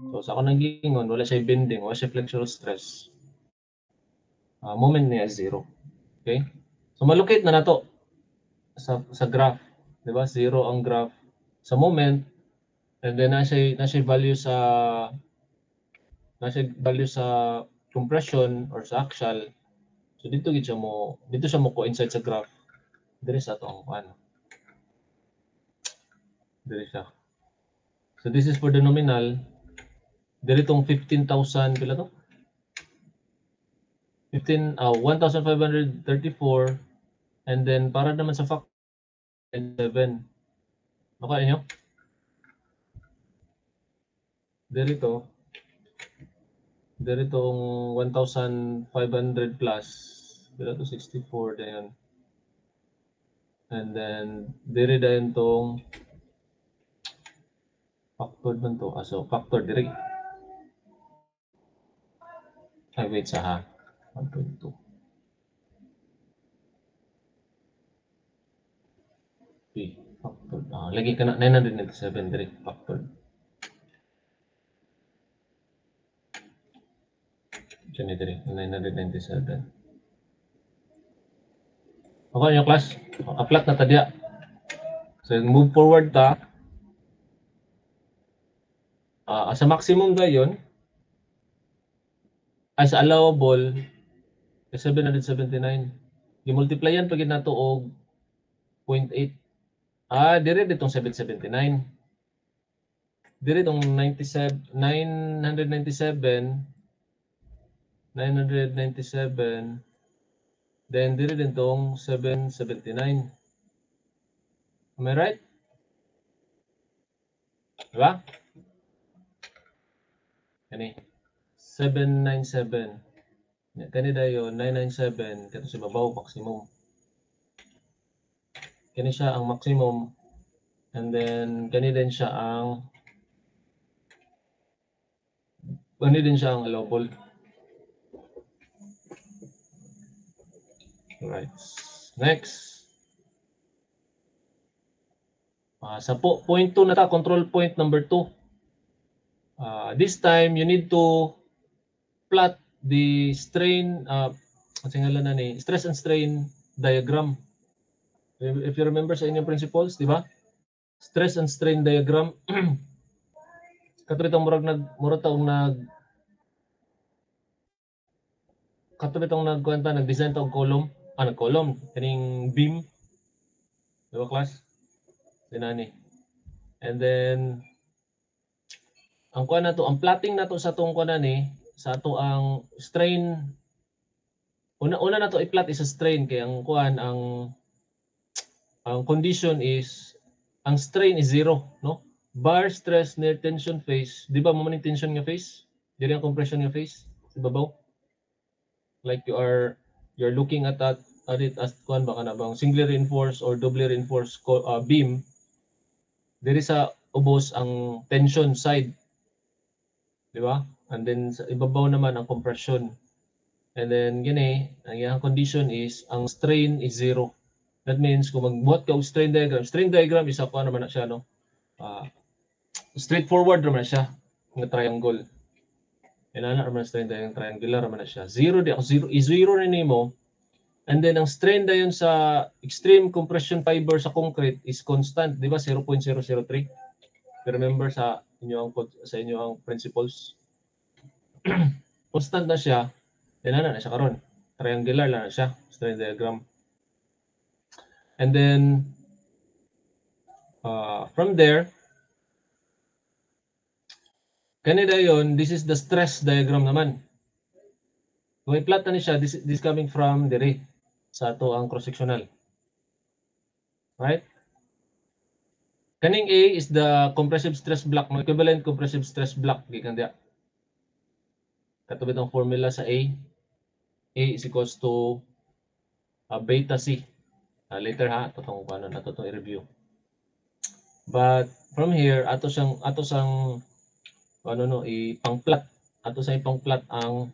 So sa ako nanggingon, wala siya bending, wala siya flexural stress. Moment niya is 0. Okay? So malocate na nato sa graph, di ba? 0 ang graph sa moment, and then nasa value sa compression or sa axial. So dito siya mo coincide sa graph. Dire sa to ang dire siya. So this is for the nominal. Dire tong 15,000 pila to? 1,534, and then para naman sa factor 7. Okay nyo? Dito ang 1,500 plus. Bila to 64 na yan. And then, diri dayon tong factor man to. So, factor diri. Ay, wait sa ha. 1.2. Okay, factor. Lagi ka na 997 diri. Factor. Diyan diri. 997. Okay yung class. Aplat na tadya. So, move forward ta. Sa maximum dayon, as allowable, 779. I-multiply yan pag nato og 0.8. Dire ditong 779. Dire itong 997. 997. Then dire din tong 779. Am I right? Diba? Kani 797. Kani dayon 997 kato sa babaw maximum. Kani siya ang maximum, and then kani din siya ang allowable. Right. Next. Sa point 2 na ta, control point number 2. This time you need to plot the strain, stress and strain diagram. If you remember sa inyong principles, di ba? Stress and strain diagram. Katulad itong nag-design tong column, kaning beam. Di ba, class? Dinani. And then, ang plotting nato sa tong sa ato ang strain. Una na to i-plot is a strain, kaya ang condition is ang strain is 0, no? Bar stress near tension phase, di ba mo man tension nga phase? Dili ang compression nga phase sa babaw. Like you're looking at it as baka na bang singly reinforced or doubly reinforced beam. Diri sa ubos ang tension side, di ba? And then sa ibabaw naman ang compression. And then gini, ang iyang condition is ang strain is 0. That means kung magbuhat ka og strain diagram isa pa naman na siya, no? Straightforward naman siya ng triangle. Inana naman strain dayon triangular naman na siya. 0 na nimo. And then ang strain dayon sa extreme compression fiber sa concrete is constant, di ba? 0.003. Remember sa inyo ang principles. Constant na siya. Inana na siya karon. Triangular na siya, strain diagram. And then from there, kanina yon, this is the stress diagram naman. Kung i-plot na siya, this coming from dire sa ato ang cross-sectional. Right? Kaning A is the compressive stress block, equivalent compressive stress block. Gikan dia. Katubit ang formula sa A. A is equals to beta C. Later ha, atong i-review. But from here, ato sang ipang-plot. Ato sa ipang-plot ang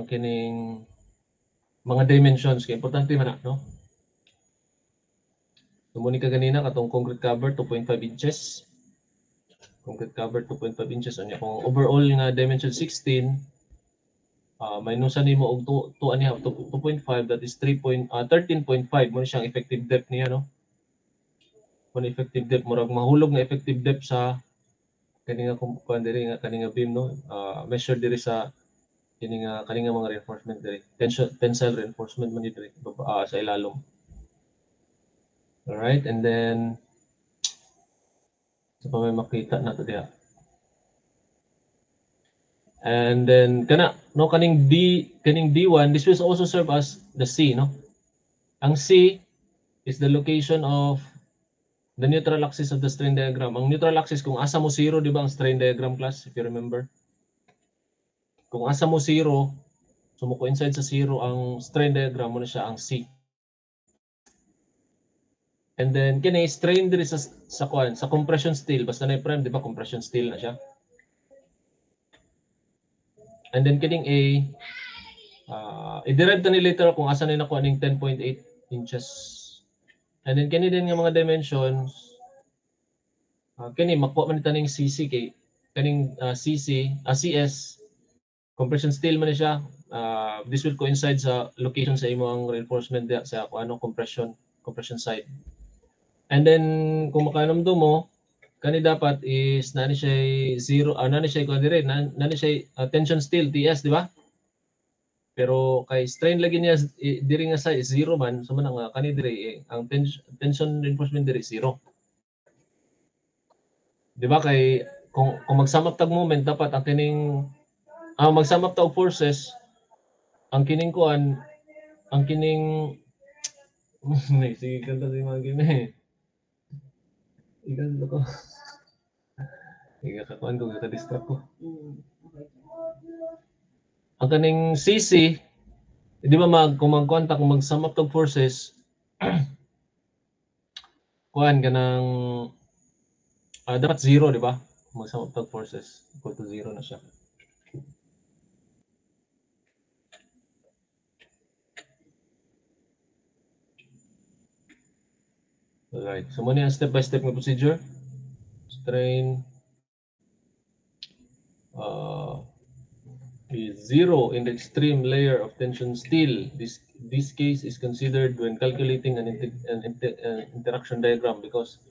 kining mga dimensions. Kaya importante man no? Tumuni ka ganina katong concrete cover 2.5 inches. concrete cover 2.5 inches unya kung overall nga dimension 16 minusan nimo og 2.5 that is 13.5 mo siyang effective depth niya no. Kung effective depth murag mahulog nga effective depth sa kaninga kuan diri nga kaninga beam no. Measure diri sa kaninga mga reinforcement diri. Tensile reinforcement man diri sa ilalom. All right, and then so pa may makita na to diha. And then kaning D1, this will also serve as the C, no? Ang C is the location of the neutral axis of the strain diagram. Ang neutral axis kung asa mo 0, di ba ang strain diagram class, if you remember? Kung asa mo 0, so mo coincide sa 0 ang strain diagram mo na siya ang C. And then kini strain diri sa compression steel, basta na prime, di ba compression steel na siya. And then kining A, i-derive ta ni later kung asa na nakuha ning 10.8 inches. And then kini din nga mga dimensions, kini makuha man ta ning CC kay kaning CS compression steel man siya. This will coincide sa location sa imong reinforcement sa compression side. And then kung makanomdo mo kani dapat is nani siya 0 nani siya ko dire nani siya tension steel TS, di ba? Pero kay strain lagi niya diri nga sa 0 man so man nga kani dire ang tension reinforcement dire 0. Di ba kay kung mag-sum up tag moment dapat ang kining mag-sum up tag forces ang kining kuan ang kining sige kanta si mga gini. Ikan ko. Iga kakuan ko ka-distract ko. Ang kaning CC, di ba kung mag-contact, kung mag-sum up tag forces, kuan kanang dapat 0, di ba? Kung mag-sum up tag forces, equal to 0 na siya. Alright, so muna yung step-by-step na procedure. Strain is 0 in the extreme layer of tension steel. This case is considered when calculating an interaction diagram because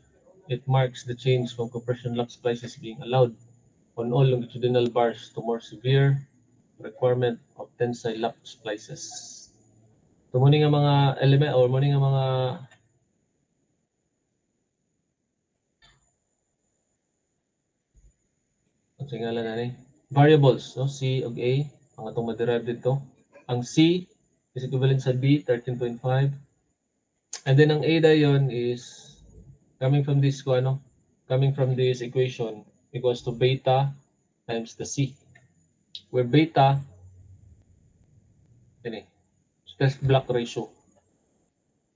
it marks the change from compression lock splices being allowed on all longitudinal bars to more severe requirement of tensile lock splices. So muna nga mga element or muna nga mga ngalan na ni variables, no? C ug A ang atong ma-derive dito. Ang C is equivalent sa B 13.5 and then ang A dayon is coming from this equation equals to beta times the C, where beta stress block ratio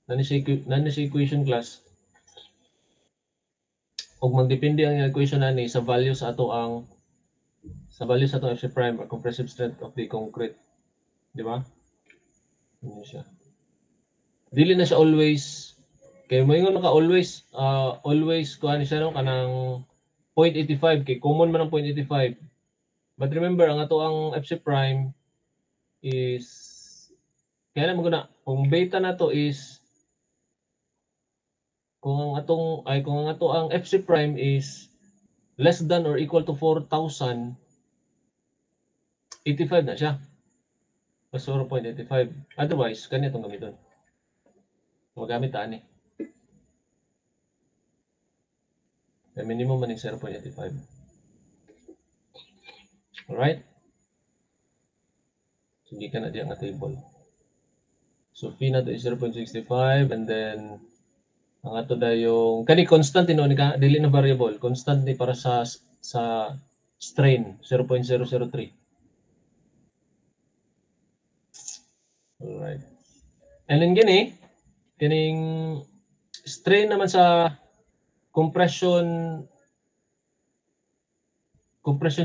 nani siya equation class ug magdepende ang equation nani sa value sa ato ang FC prime or compressive strength of the concrete, di ba? Ano siya? Dili na siya always kay moingon ka always kuan siya no kanang 0.85 kay common man ang 0.85. But remember ang ato ang FC prime is kaya na maguna kung beta na to is kung ang ato ang FC prime is less than or equal to 4,000, 85 na siya. Plus 0.85. Otherwise, kanya itong gamiton. Magamit ani. May minimum man yung 0.85. Alright? Sige ka na diyan nga table. So, P na to is 0.65 and then ang ato da yung kani constant ni ka dili na variable, constant ni para sa strain 0.003. Alright. And then kining strain naman sa compression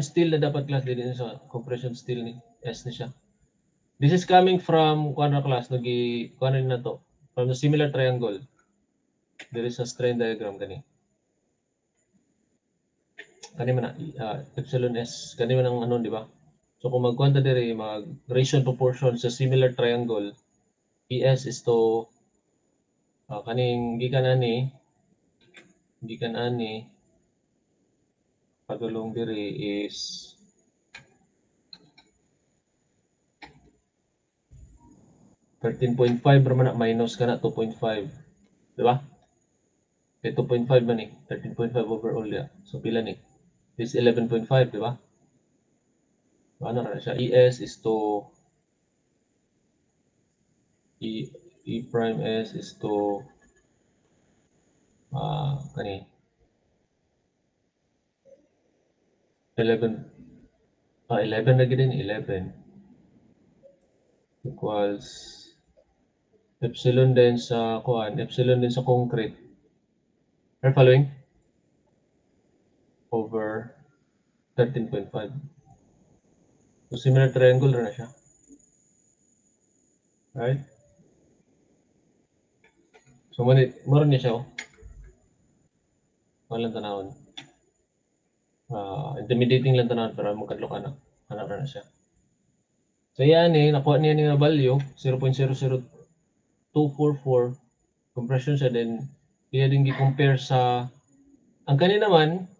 steel na dapat class din sa compression steel ni S ni siya. This is coming from kuan class kuan na to from the similar triangle. There is a strain diagram kani. kani man epsilon s kani man ang ano, di ba? So kung magkwanta diri mag ratio and proportion sa similar triangle, ES is to kaning gikan ani padulong diri is 13.5 raman na minus kana 2.5, di ba? 2.5 man eh, 13.5 overall ya. So pila ni? This 11.5, di ba? Ano na siya? ES is to E prime S is to kani 11 11 lagi din 11 equals epsilon din sa epsilon din sa concrete. Are following? Over 13.5. So similar triangle na siya. Right? So mo niya siya walang tanawon. Intimidating lang tanawon para magkadlok anak na siya. So yan nakuha niya nga value 0.00244 compression siya then iya din gi-compare sa ang kani naman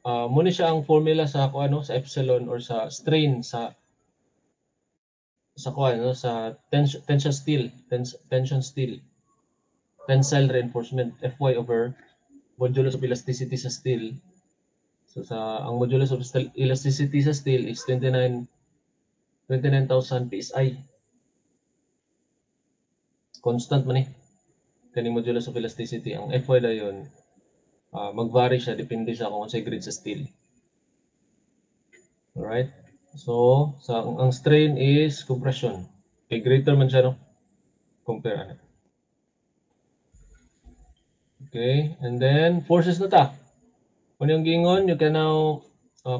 muna siya ang formula sa sa epsilon or sa strain sa sa tension steel tensile reinforcement Fy over modulus of elasticity sa steel. So ang modulus of elasticity sa steel is 29,000 psi. Constant man kani modulus of elasticity. Ang Fy dayon mag-vary siya depende sa kung sa grade sa steel. Alright? So ang strain is compression. Okay, greater man siya compare Okay, and then forces na ta. Kung yung gingon, you can now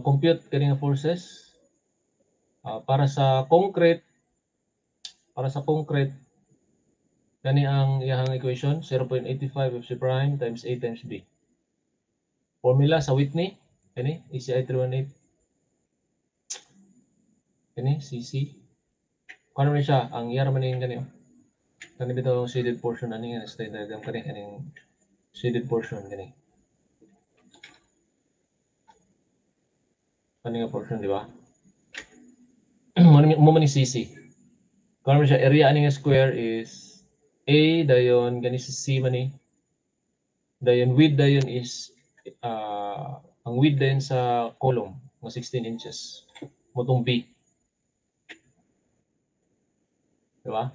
compute kani forces para sa concrete kani ang iyahang equation 0.85 Fc prime times A times B. Formula sa Whitney kani ECI 318 kani CC. Kano man siya ang iyar man kani kani bitaw shaded portion ani nga stay diagram kani shaded portion kani nga portion di ba? mo man ni CC. Kano man siya area ani nga square is A dayon gani si C man ni dayon width dayon is ang width dayon sa column nga 16 inches motong B. Diba?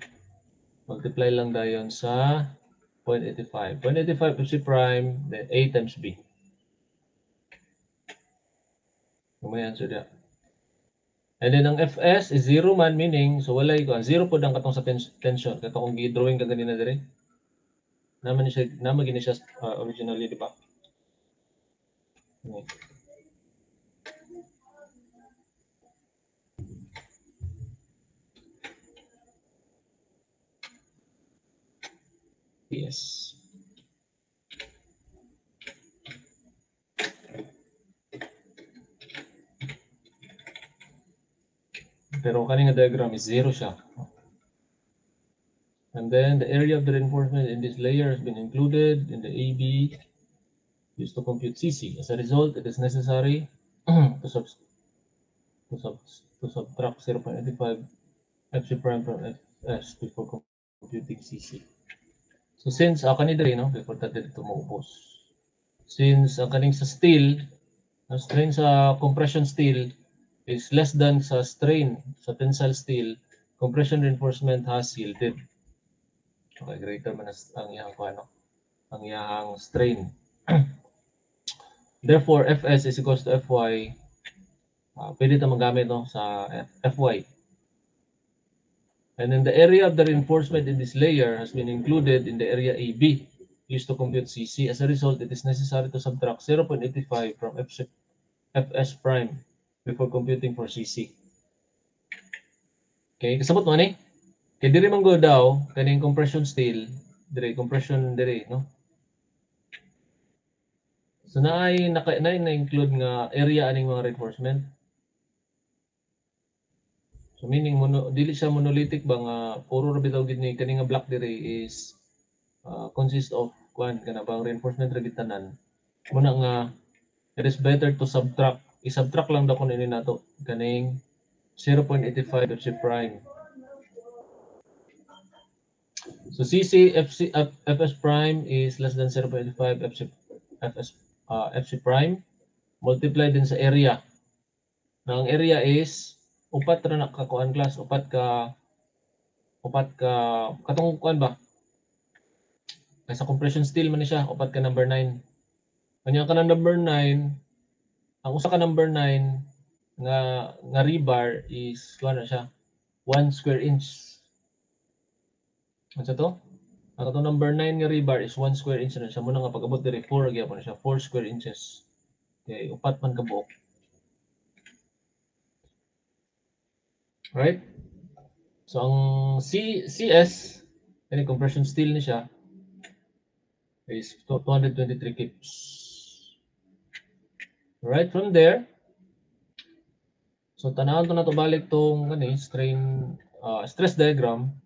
Multiply lang dayon sa 0.85. 0.85 Fc prime, then A times B. May answer dia. And then ang Fs is 0 man, meaning, so walay ko, 0 po ang katong sa tension. Kato kung gi-drawing ka ganina dire. Naman gini siya originally, di ba? Yes. Pero kaning diagram is 0 siya. And then the area of the reinforcement in this layer has been included in the AB used to compute CC. As a result, it is necessary to subtract 0.85 Fc prime from Fs before computing CC. So since kani diri before ta dito maubos. Since ang kaning sa steel, ang strain sa compression steel is less than sa strain sa tensile steel, compression reinforcement has yielded. Okay, greater man ang iyang ang iyang strain. Therefore, Fs is equals to Fy. Pwede ito magamit sa Fy. And then the area of the reinforcement in this layer has been included in the area AB used to compute CC. As a result, it is necessary to subtract 0.85 from Fs prime before computing for CC. Okay, kasabot mo ni? Kaya diri man go daw kaning compression steel, compression no? So na-include nga area aning mga reinforcement. So meaning dili siya monolithic ba nga puro ra bitaw gid ni kani nga block diri is consist of kuan kana bang reinforcement ra gid tanan. Muna nga it is better to subtract. I-subtract lang daw kun ini nato kaning 0.85 FC prime. So FS prime is less than 0.85 FC prime multiply din sa area. Na ang area is upat ra nakakuan class, upat ka katong kuan ba? Kaya sa compression steel man ni siya, upat ka number 9. Kanya ka na number 9, ang usa ka number 9 nga rebar is kuan na siya 1 square inch. Ano to? Ang atong number 9 nga rebar is 1 square inch na siya. Muna nga pag-abot diri 4 gyapon na siya, 4 square inches. Okay, upat man ka buok. Right? So ang CS kani compression steel ni siya is 223 kips. Right from there, so tanawon to na to balik tong kani stress diagram.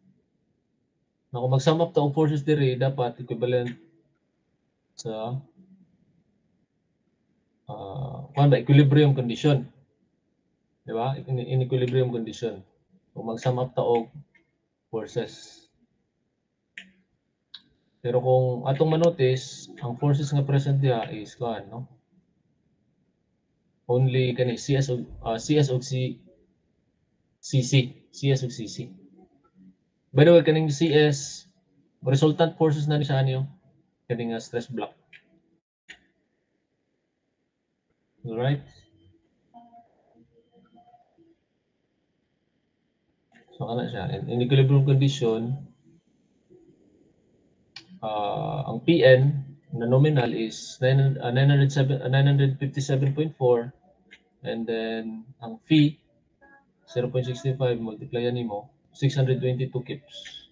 Na kung mag-sum up to forces diri dapat equivalent sa equilibrium condition. Di ba? In equilibrium condition. Kung mag-sum up ta og forces. Pero kung atong manotice, ang forces nga present diha is kuan, no? Only kani CS og CC. By the way, kaning CS resultant forces na ni sa anyo kaning stress block. Alright? So kana siya. In equilibrium condition, ang PN na nominal is 957.4 and then ang phi 0.65 multiplyan nimo 622 kips.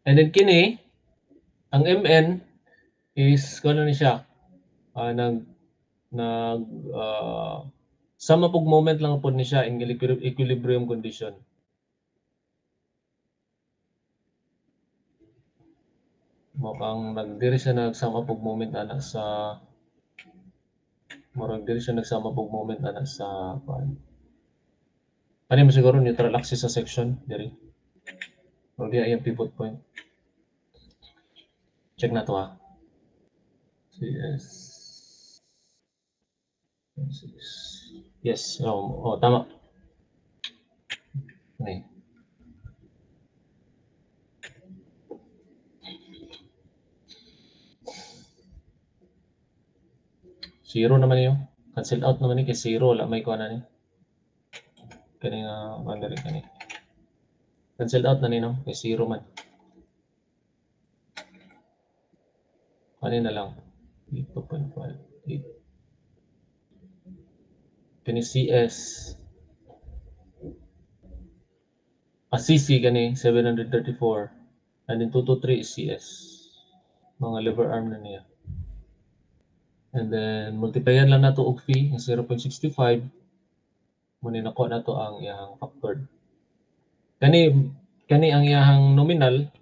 And then kini ang MN is kuno ni siya sama pug moment lang pod ni siya in equilibrium condition. Mukhang nagdiri siya nagsama pug moment ana sa murag diri siya nagsama pug moment ana sa kuan. Ano mo siguro neutral axis sa section diri. O di ay pivot point. Check na to ha. Yes. Tama. Okay. Zero naman yun. Cancel out naman ni kay zero. Wala may kuha na ni. Kani nga mandari kani. Cancel out na ni no. Kay zero man. Kani na lang. 8.58. Kani CS. CC kani 734. And then 223 is CS. Mga lever arm na niya. And then multiplyan lang nato og phi ng 0.65. Muna nako na to ang iyang factored. Kani ang iyang nominal,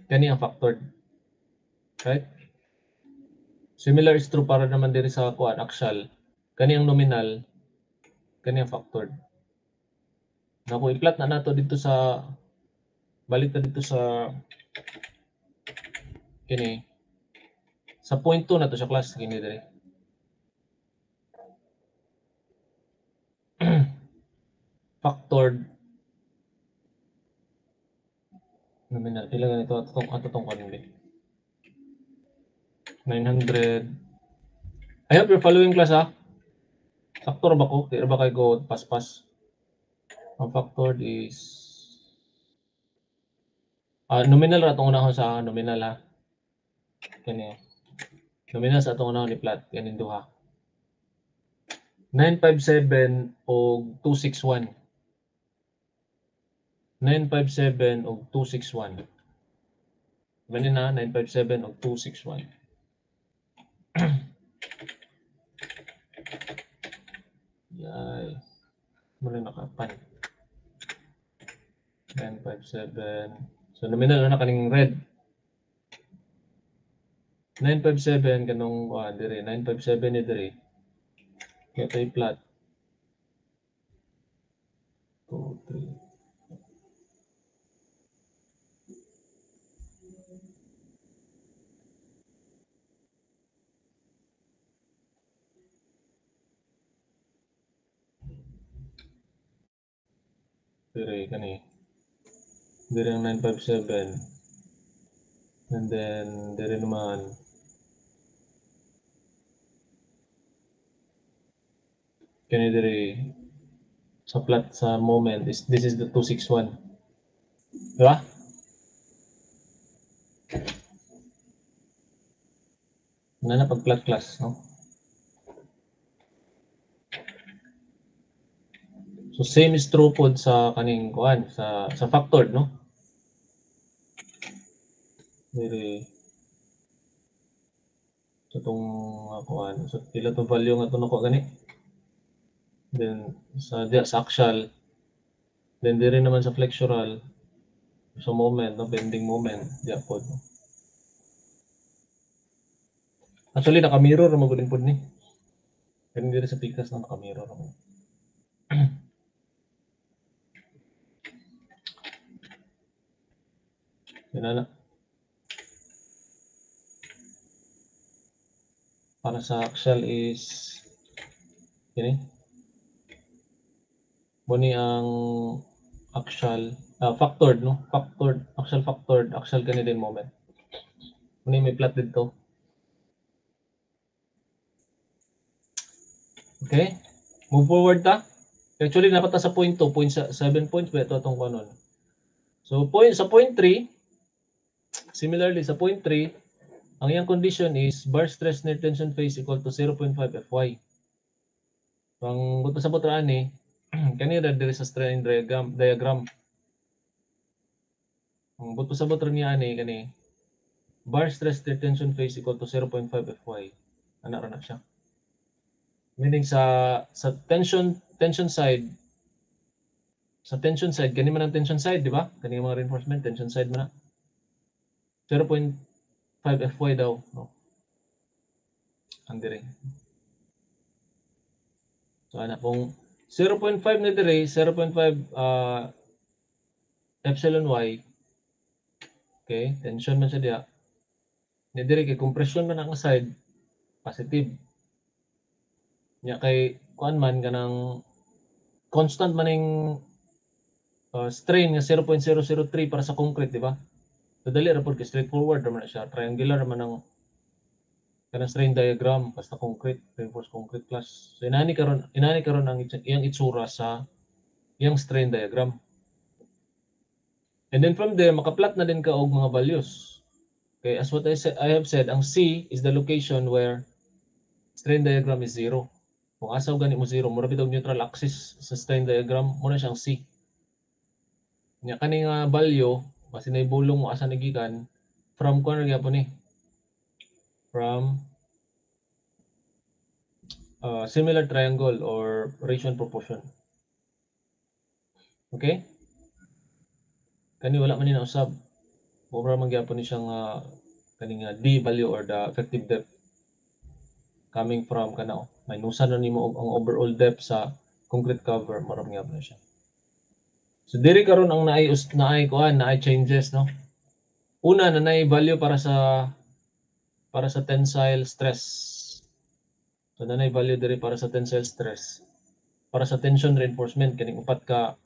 kani ang factored. Right? Similar is true para naman diri sa kuan axial. Kani ang nominal, kani ang factored. Na kung i-plot na nato dito sa balik na dito sa kini sa point 2 na to sa class kini diri. Factored nominal. Pila ganito atong kanili. 900. I hope you're following class ha. Factor ba ko? Kaya ba kayo go pas-pas? Ang factored is nominal ra atong unahon sa nominal ha. Kani. Nominal sa atong unahon ni plot kanin duha. 957 og 261. 957 og 261. Manina 957 o 261. Yay. Muna nakapan. 957. So nominal na kaning red. 957 kanong dire 957 ni dire. Kaya tayo plot. 2, 3. Dire kani. Dire ang 957. And then dire naman kani dire sa plot sa moment is this is the 261. Diba? Na pag-plot class, no? So same is true pod sa kaning kuan sa factored, no? Dire so tong kuan so pila to value nga to nako gani. Then sa axial, then dire naman sa flexural sa moment, no, bending moment, diya pod. No? Actually naka-mirror ra magud pod ni. Kani dire sa pikas na naka-mirror ra. Yan. Para sa axial is kini. Muni ang axial factored, no? Factored, axial kani din moment. Muni may plot dito. Okay? Move forward ta. Actually dapat ta sa point 2, 7 points ba ito itong kanon. So sa point 3, similarly sa point 3, ang iyang condition is bar stress near tension phase equal to 0.5 Fy. Ang buto sa butraan ni kanina dire sa strain diagram. Ang buto sa butraan niya ani kani bar stress near tension phase equal to 0.5 Fy. Ana ra na siya. Meaning sa tension side kani man ang tension side, di ba? Kani mga reinforcement tension side man na. 0.5 Fy daw, no? Ang dire. So ana kung 0.5 na dire, 0.5 epsilon y. Okay, tension man siya diha. Ni dire kay compression man ang side positive. Nya kay kuan man kanang constant man ning strain nga 0.003 para sa concrete, di ba? So dali ra pod kay straightforward ra man siya. Triangular man ang kanang strain diagram basta concrete, reinforced concrete class. So inani karon ang iyang itsura sa iyang strain diagram. And then from there makaplot na din ka og mga values. Okay, as what I have said, ang C is the location where strain diagram is 0. Kung asaw gani mo 0, mura bitog neutral axis sa strain diagram, mo na siyang C. Nya kani nga value basi na ibulong mo asa nagikan from corner gyapon ni. From similar triangle or ratio and proportion. Okay? Kani wala man ni nausab. Mura man gyapon ni siyang kani nga D value or the effective depth coming from kana may nusan na nimo ang overall depth sa concrete cover, mura man gyapon siya. So diri karon ang naay changes, no. Una na naay value para sa tensile stress. So na naay value diri para sa tensile stress. Para sa tension reinforcement kaning upat ka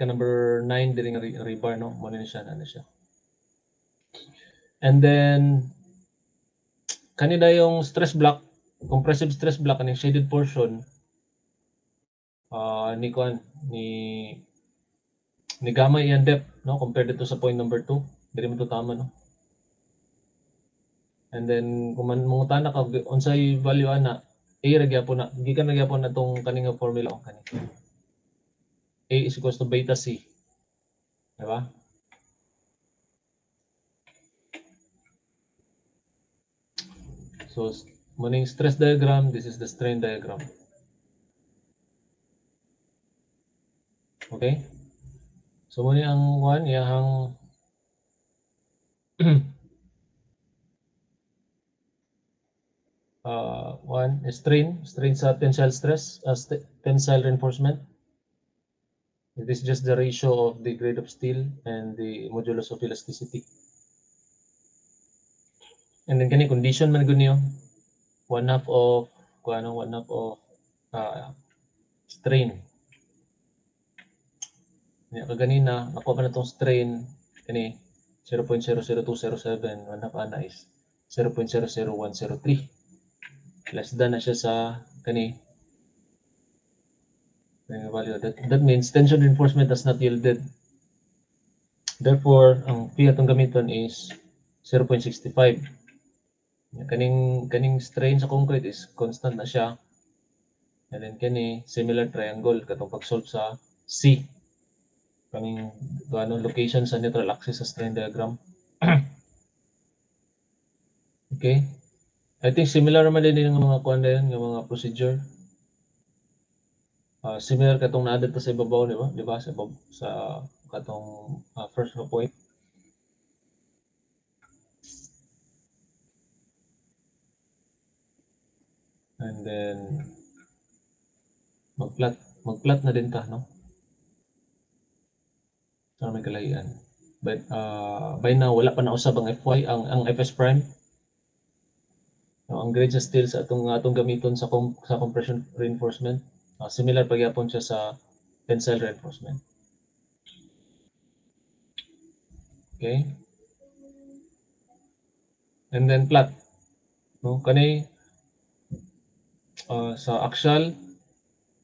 number 9 diri nga rebar, no. Mo ni siya na siya. And then kanina yung stress block, compressive stress block kaning shaded portion ni gamay yan depth, no, compared dito sa point number 2. Diri mo to tama, no. And then kung mangutana ka unsay value ana, A ra gyapon na, gikan na gyapon na tong kaning formula o kani. A is equals to beta C. Di ba? So muning stress diagram, this is the strain diagram. Okay? So muna ang one, iyahang one, strain sa tensile stress, tensile reinforcement. This is just the ratio of the grade of steel and the modulus of elasticity. And then kani condition man gud niyo, one half of strain. Nya kaganina, nakuha pa na tong strain kani 0.00207, one half ana is 0.00103. Less than na siya sa kani value. That means tension reinforcement has not yielded. Therefore, ang P atong gamiton is 0.65. Kaning strain sa concrete is constant na siya. And then kani similar triangle katong pag-solve sa C. Kaning location sa neutral axis sa strain diagram. Okay? I think similar naman din yung mga kuan din, yung mga procedure. Similar katong na sa ibabaw, di ba? Sa katong first point. And then mag-plot na din ta, no? Sa may kalahian. But by now wala pa na usab ang FY, ang FS prime. No, ang grade sa steel sa atong gamiton sa compression reinforcement, similar pagyapon siya sa tensile reinforcement. Okay? And then plot. No, kani sa axial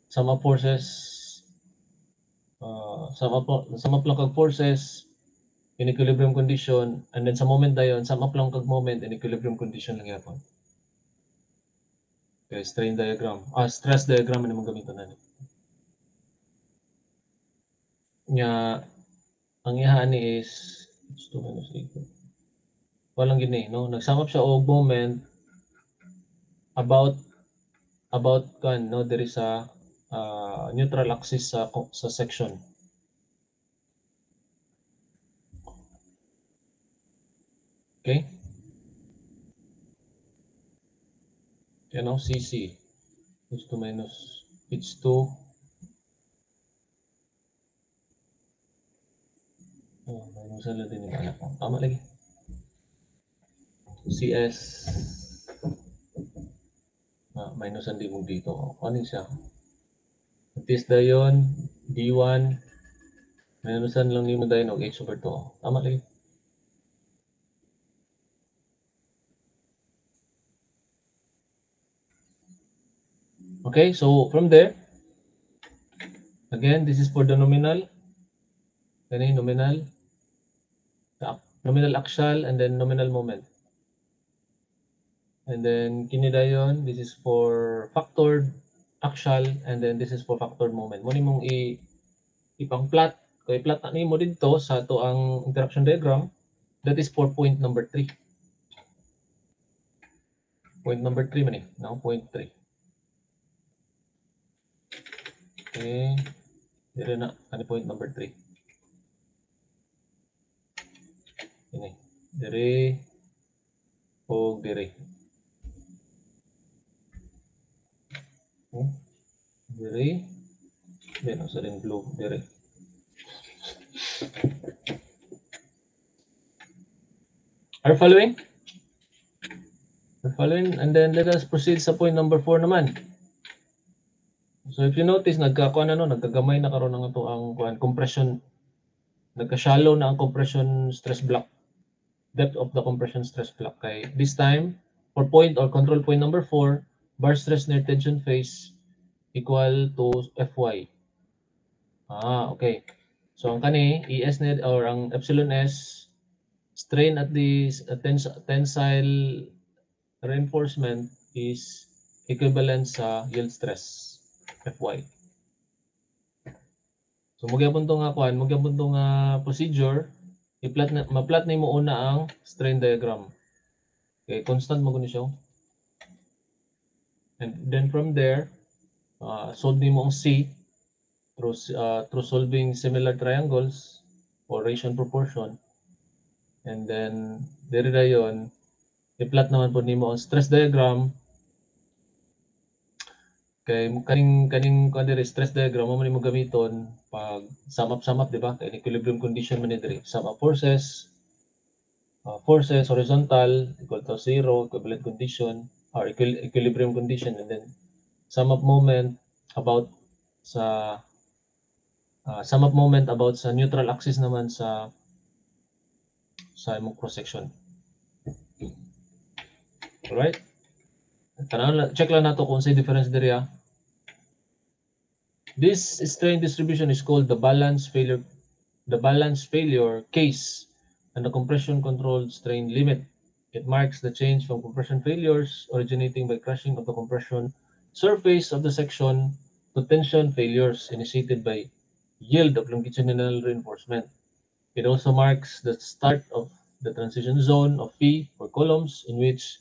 sum of forces, sum up lang kag forces in equilibrium condition, and then sa moment dayon sum up lang kag moment in equilibrium condition lang yapon. Okay, strain diagram. Stress diagram man imong gamiton na. Nya ang iha ni is 2 minus 8. Walang gini, no? Nag-sum up siya og moment about kan, no, diri sa neutral axis sa section. Okay? Yan ang CC. H2 minus H2. Minusan lang din yung anak ko. Tama lagi. CS. Minusan din mo dito. Ano siya? At least dayon, D1. Minusan lang yung dayon og H over 2. Tama lagi. Okay, so from there, again, this is for the nominal. Kani nominal axial, and then nominal moment. And then kini dayon, this is for factored axial, and then this is for factored moment. Mo nimong ipang-plot, kay plot na nimo dito sa ato ang interaction diagram. That is for point number 3. Point number 3 man now point 3. Okay, dire na ani point number 3. Ini dire o dire. Dire. Then sa ring blue dire. Are you following? Are you following? And then let us proceed sa point number 4 naman. So if you notice, nagkagamay na karon ng ito ang compression. Nagka-shallow na ang compression stress block. Depth of the compression stress block. Kay this time, for point or control point number 4, bar stress near tension phase equal to Fy. Okay. So ang kani, ES net or ang epsilon S, strain at the tensile reinforcement is equivalent sa yield stress, Fy. So magyapon to nga procedure, ma-plot nimo una ang strain diagram. Okay, constant mo guni siya. And then from there, solve nimo ang C through solving similar triangles or ratio and proportion. And then diri dayon i-plot naman po nimo ang stress diagram kay kaning diri stress diagram mo nimo gamiton pag sum up di ba kay equilibrium condition man diri sum up forces horizontal equal to 0 equivalent condition or equilibrium condition, and then sum up moment about sa neutral axis naman sa imong cross section. Alright? Check lang nato kung sa difference diri ah. This strain distribution is called the balance failure case and the compression controlled strain limit. It marks the change from compression failures originating by crushing of the compression surface of the section to tension failures initiated by yield of longitudinal reinforcement. It also marks the start of the transition zone of P for columns in which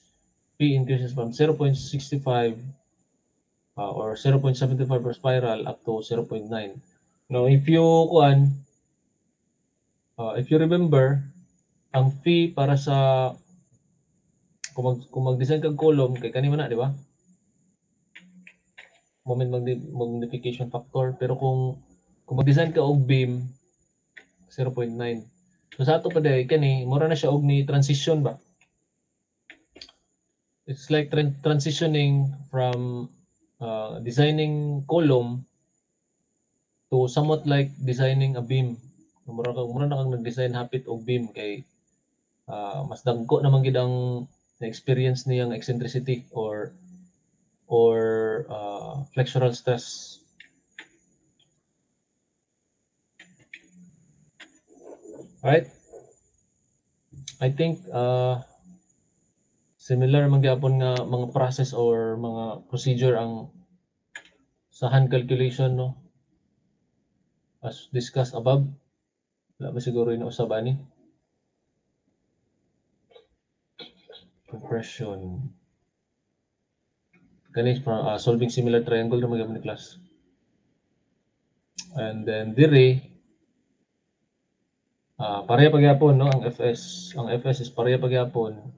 P increases from 0.65 or 0.75 per spiral up to 0.9. Now, if you remember, ang fee para sa kung mag-design kag column kay kanimo na, di ba? Moment magnification factor, pero kung mag-design ka og beam 0.9. So sa ato pa day kani mura na siya og ni transition ba? It's like transitioning from designing column to somewhat like designing a beam. Mura na kang nag-design hapit og beam kay mas dagko naman gid ang na-experience niyang eccentricity or flexural stress. Right? I think similar man gyapon nga mga process or mga procedure ang sa hand calculation, no? As discussed above. Wala ba siguro inausab ani? Compression. Kani solving similar triangle na magyapon ni class. And then dire pareha pagyapon, no? Ang FS is pareha pagyapon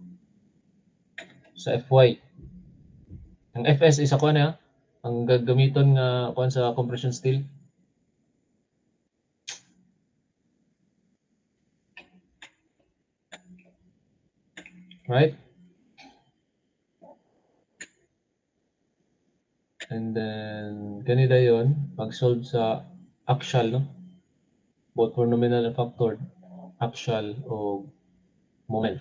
sa FY. Ang FS is ako na ang gagamiton nga kuan sa compression steel. Right? And then kanila yon pag-solve sa axial, no? Both for nominal and factored, axial o moment.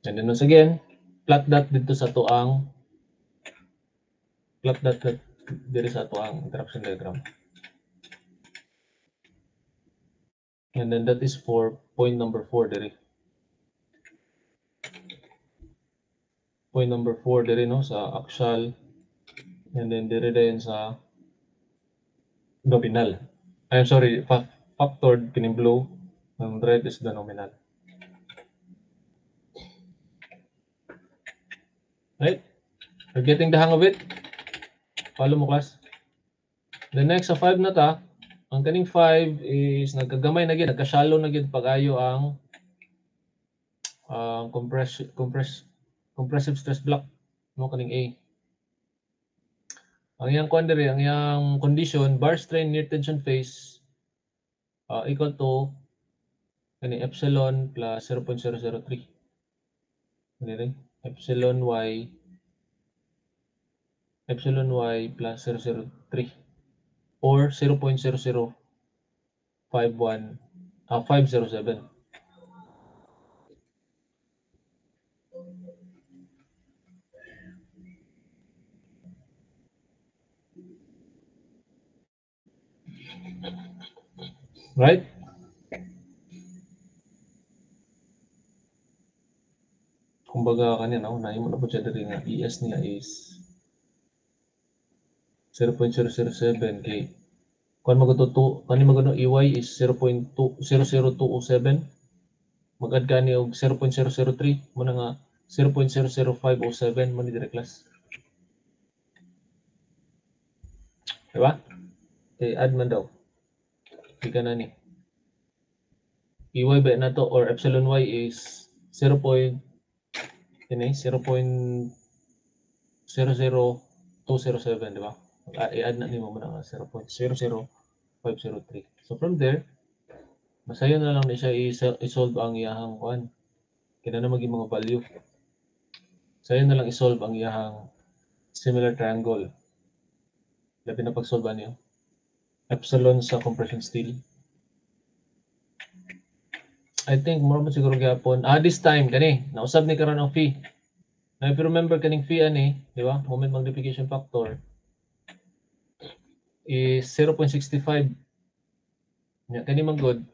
And then once again, plot that dito sa tuang diri sa tuang interaction diagram. And then that is for point number 4 diri. Point number 4 diri, no, sa axial, and then diri dayon sa nominal. I'm sorry, factored kining blue, and red is the nominal. Right? You're getting the hang of it? Follow mo, class. The next sa 5 na ta, ang kaning 5 is nagkagamay na gid, nagka-shallow na gid pag-ayo ang compressive stress block, no, kaning A. Ang iyang quantity, ang iyang condition, bar strain near tension phase equal to kani epsilon plus 0.003. Kani rin epsilon y plus 0.003 or 0.00507. Right? Kumbaga kanina, unahin mo na po siya diri nga ES niya is 0.007 kay kung magano EY is 0.00207 magad kani og 0.003 mo na nga 0.00507 man ni dire class. Diba? Okay, add man daw. Hindi ka na ni. EY ba na to or epsilon y is 0.00207, di ba? I-add na nimo muna nga 0.00503. So from there, masayo na lang ni siya i-solve ang iyahang kuan. Kina na maging mga value. Sayo na lang i-solve ang iyahang similar triangle. Labi na pag-solve niyo. Epsilon sa compression steel. I think more mo siguro gyapon. This time kani nausab ni karon ang phi. Now if you remember kaning phi ani, di ba? Moment magnification factor is 0.65. Nya kani man good.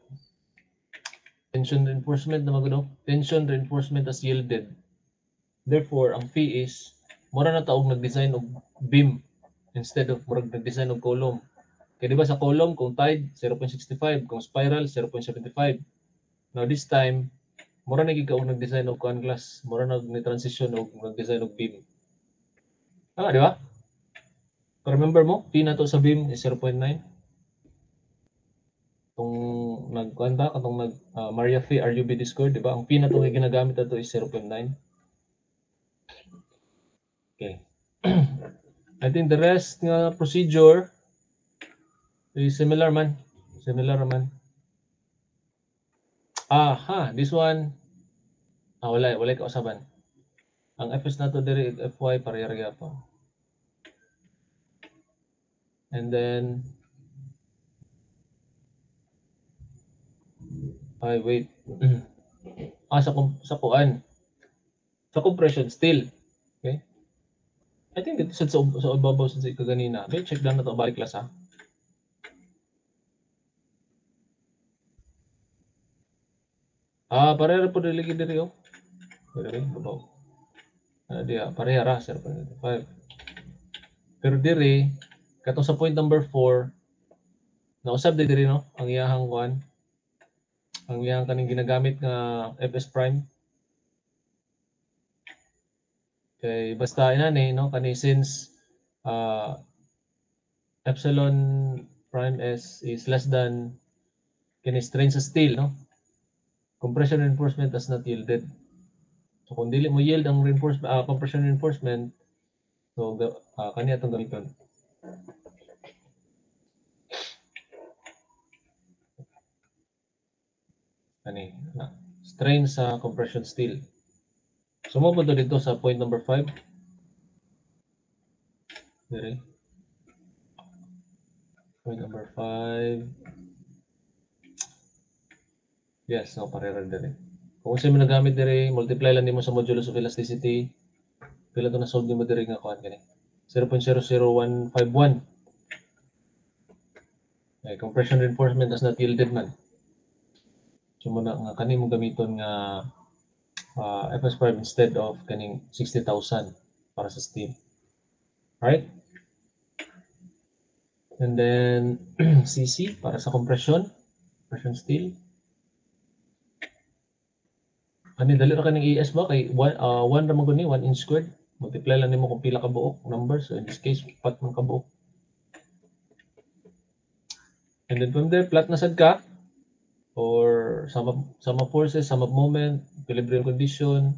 Tension reinforcement na magud. Tension reinforcement as yielded. Therefore, ang phi is mura na taog nag-design og beam instead of murag nag-design og column. Kaya di ba sa column kung tide 0.65, kung spiral 0.75. Now this time, mura na gikaog nag-design og kuan glass, mura na ni-transition og nag-design og beam. Di ba? Remember mo, P na to sa beam is 0.9. Kung nag-kuan ta, katong nag Maria Phi RUB Discord, di ba? Ang P na to nga ginagamit nato is 0.9. Okay. I think the rest nga procedure is similar man. Similar man. This one wala ka usaban. Ang Fs nato diri Fy pareha gyapon. And then wait. Sa kuan. Sa compression steel. Okay? I think dito sa ibabaw sa kaganina. Okay, check lang na to balik class ha. Pareha po dili diri oh. Diri babaw. Dia pareha ra 0.5. Pero diri katong sa point number 4 nausab diri no ang iyahang kuan. Ang iyang kaning ginagamit nga Fs prime. Kay basta inani no kani since epsilon prime s is less than kini strain sa steel no. Compression reinforcement does not yielded. So kung dili mo yield ang reinforcement compression reinforcement, so kani atong gamiton. Kani strain sa compression steel. So mo punto dito sa point number 5. Dire. Point number 5. Yes, no, pareha dire. Kung sino mo nagamit dire, multiply lang nimo sa modulus of elasticity. Pila to na solve nimo dire nga kuan kani. 0.00151. Okay, compression reinforcement does not yielded man. So mo na nga kani mo gamiton nga Fs5 instead of kaning 60,000 para sa steel. Right? And then CC para sa compression steel. Ani dali ra kaning ES ba kay 1 ra man guni 1 inch squared. Multiply lang nimo kung pila ka buok numbers. So in this case 4 man ka buok. And then from there flat na sad ka or sum of forces, sum of moment, equilibrium condition.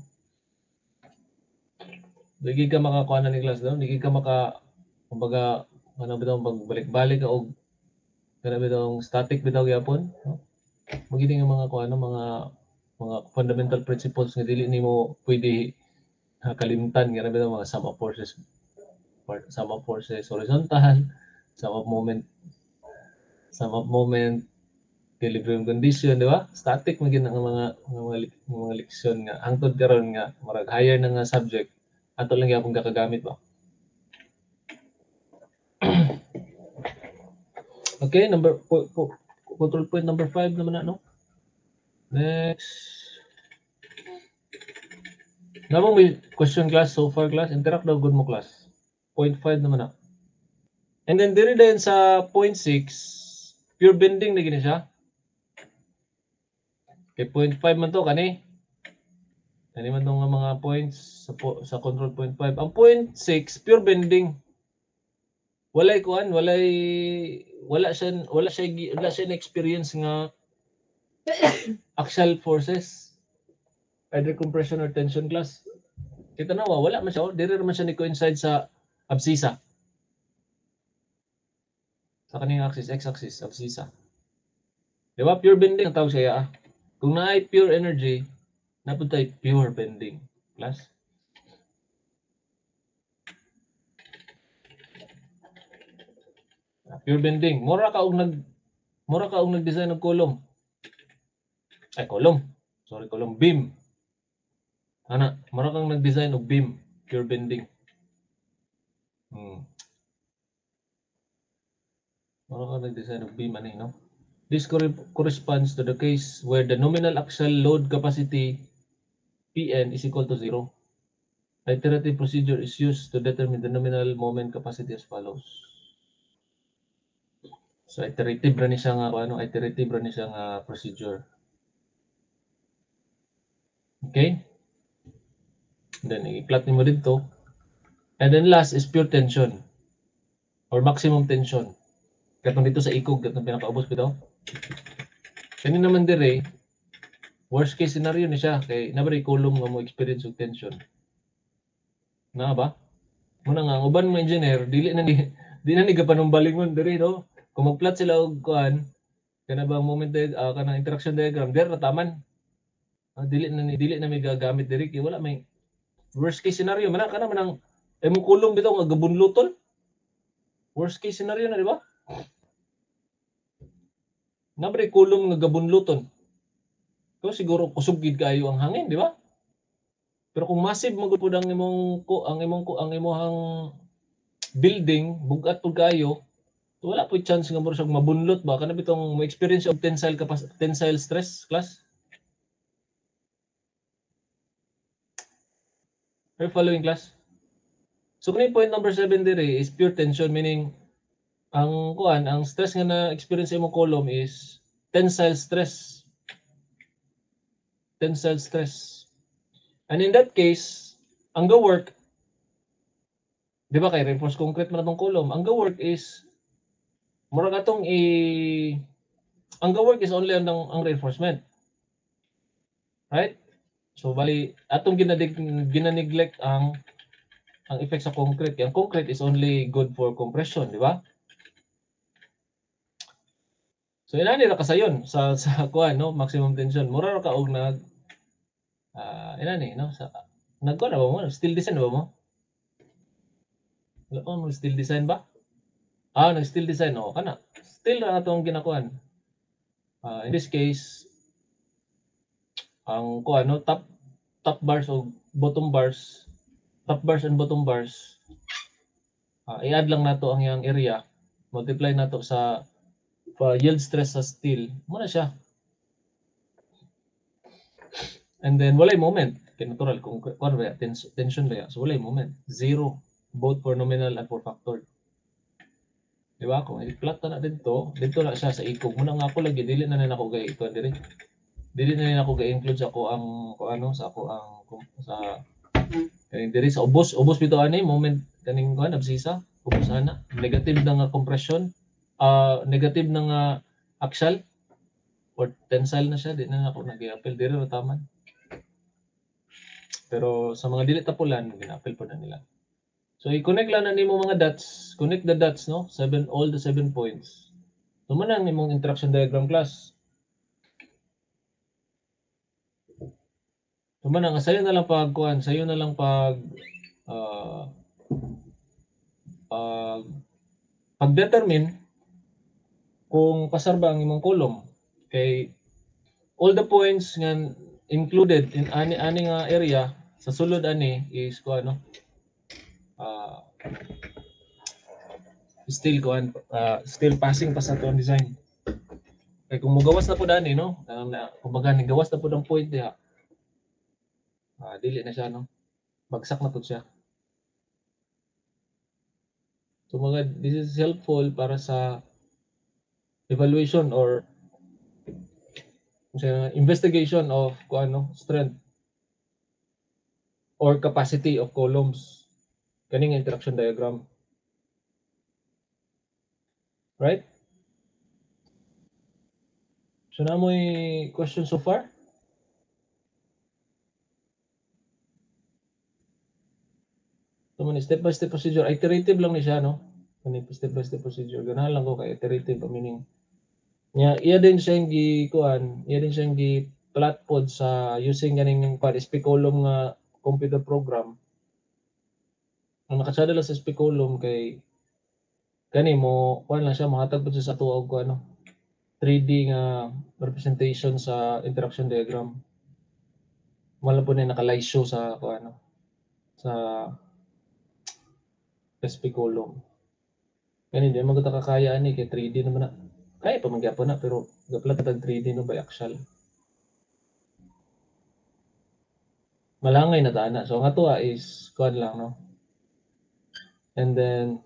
Dili ka makakuha na ni class daw, dili ka kumbaga ano bitaw magbalik-balik ka og kana bitaw static bitaw gyapon, no? Magini nga mga kuano mga fundamental principles nga dili nimo pwede kalimtan nga bitaw mga sum of forces horizontal, sum of moment, equilibrium condition, di ba? Static magin ang mga leksyon nga hangtod karon nga marag higher na nga subject ato lang gyapon gakagamit ba. Okay, control point number 5 naman na, no? Next. Namang may question class so far class, interact daw good mo class. 0.5 naman na. And then diri din sa 0.6, pure bending na gini siya. Okay, 0.5 man to kani. Ano man tong mga points sa control point 5. Ang point 6 pure bending. Wala siya na experience nga axial forces, either compression or tension class. Kita na wala man siya, diri man siya ni coincide sa abscissa. Sa kaning axis, x-axis, abscissa. Di ba? Pure bending ang tawag siya. Kung naay pure energy, napuntay pure bending class. Pure bending. Mura ka og nag-design ng column. Column. Beam. Ana, mura kang nag-design og beam. Pure bending. Mura kang nag-design og beam ani, no? This corresponds to the case where the nominal axial load capacity Pn is equal to 0. Iterative procedure is used to determine the nominal moment capacity as follows. So iterative ra ni siya nga procedure. Okay? Then i-plot nimo dito. And then last is pure tension or maximum tension. Katong dito sa ikog katong pinakaubos bitaw. Kani naman dire worst case scenario ni siya kay nabari column nga mo experience og tension. Na ba? Muna nga ang uban mga engineer di na ni gapanumbalingon dire no. Kung mag-plot sila og kuan kana ba moment kana interaction diagram dire taman. Dili na may gagamit dire kay wala may worst case scenario man kana man ang imong column bitaw nga gabunluton. Worst case scenario na di ba? Nabari column nga gabunluton. So siguro kusog gid kayo ang hangin, di ba? Pero kung massive magud ang imong building bugat pud kayo, wala po chance nga mo siya mabunlot ba kana bitong mo experience of tensile stress class. Are you following class? So kung point number 7 dire is pure tension, meaning ang stress nga na experience imong column is tensile stress. Tensile stress. And in that case, ang work, di ba kay reinforced concrete man atong column, ang work is mura katong ang work is only ang reinforcement. Right? So bali atong gina-neglect ang effect sa concrete. Ang concrete is only good for compression, di ba? So inani ra kasayon sa kuan no, maximum tension. Mura ra ka og inani no sa nagkuan na ba mo? Steel design ba mo? Steel design ba? Nag-steel design kana. Steel ra atong ginakuan. In this case, ang kuan no, top bars o bottom bars, top bars and bottom bars, i-add lang nato ang yang area, multiply nato sa yield stress sa steel, muna siya. And then walay moment, kay natural kung kuan ba tension ba, so walay moment, zero both for nominal and for factor. Di ba? Kung i-plot na dito na siya sa ikog. Muna nga ako lagi dili na nako gay ito dire. Dili na ako ga-include sa ako ang sa kaning diri sa ubos bitaw ani moment kaning kuan abscissa ubos ana negative na nga compression negative na nga axial or tensile na siya di na ako nag-i-appel diri ra taman. Pero sa mga dili tapulan gina-appel po na nila. So i-connect lang na nimo mga dots, connect the dots no, all the 7 points. So man ang imong interaction diagram class. Naman ang sayo na lang pag-determine kung pasar ba ang imong column. Kay all the points nga included in ani nga area sa sulod ani is still passing pa sa tuang design. Kay kung mugawas na po dani no, kumbaga nigawas na po ang point diha. Dili na siya no. Bagsak na po siya. So this is helpful para sa evaluation or investigation of strength. or capacity of columns. Kaning interaction diagram. Right? So na mo question so far? So man step by step procedure, iterative lang ni siya, no? Kani step by step procedure. Ganahan lang ko kay iterative meaning. Iya din siyang gikuan, iya din siyang gi-plot pod sa using ganing speculum nga computer program. Ang nakatsada lang sa speculum kay kani mo kuan lang siya mahatag pod sa tuog ko ano 3D nga representation sa interaction diagram. Wala po na nakalaysyo sa kuan sa speculum. Kani di man kita kakaya ani kay 3D naman na. Kaya pa man gyapon na pero gaplat tag 3D no by actual. Malangay na tana. So ang ato is kuan lang no. And then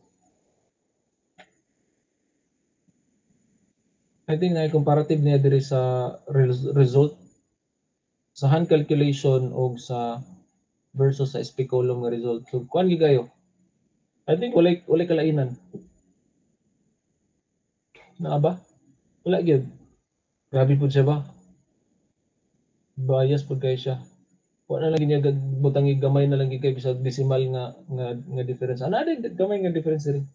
I think na comparative niya diri sa result sa hand calculation o sa versus sa speculum nga result. So kuan gigayo. I think walay kalainan. Na ba? Wala gyud. Grabe pud siya ba? Bias pud kay siya. Wala na lang niya butangi gamay na lang gid kay bisag decimal nga difference. Ana din gamay nga difference rin.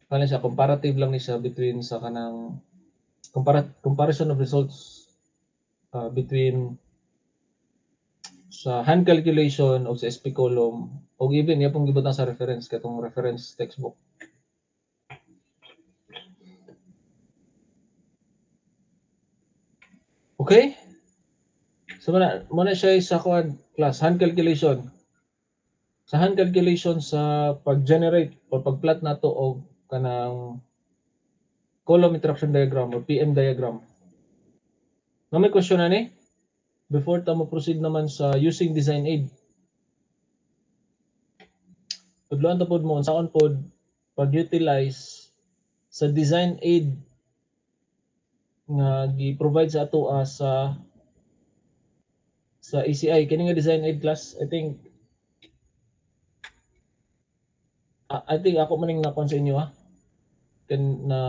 Kani siya comparative lang ni siya between sa kanang comparison of results between sa hand calculation o sa speculum o even niya pong gibutang sa reference katong reference textbook. Okay? So muna siya sa kuan class hand calculation. Sa hand calculation sa pag-generate o pag-plot nato og kanang column interaction diagram or PM diagram. Na may question na ni? Before ta mo proceed naman sa using design aid. Tudloan ta pod mo unsaon pod pag-utilize sa design aid nga gi-provide sa ato sa ACI kini nga design aid class. I think ako maning nakon sa inyo na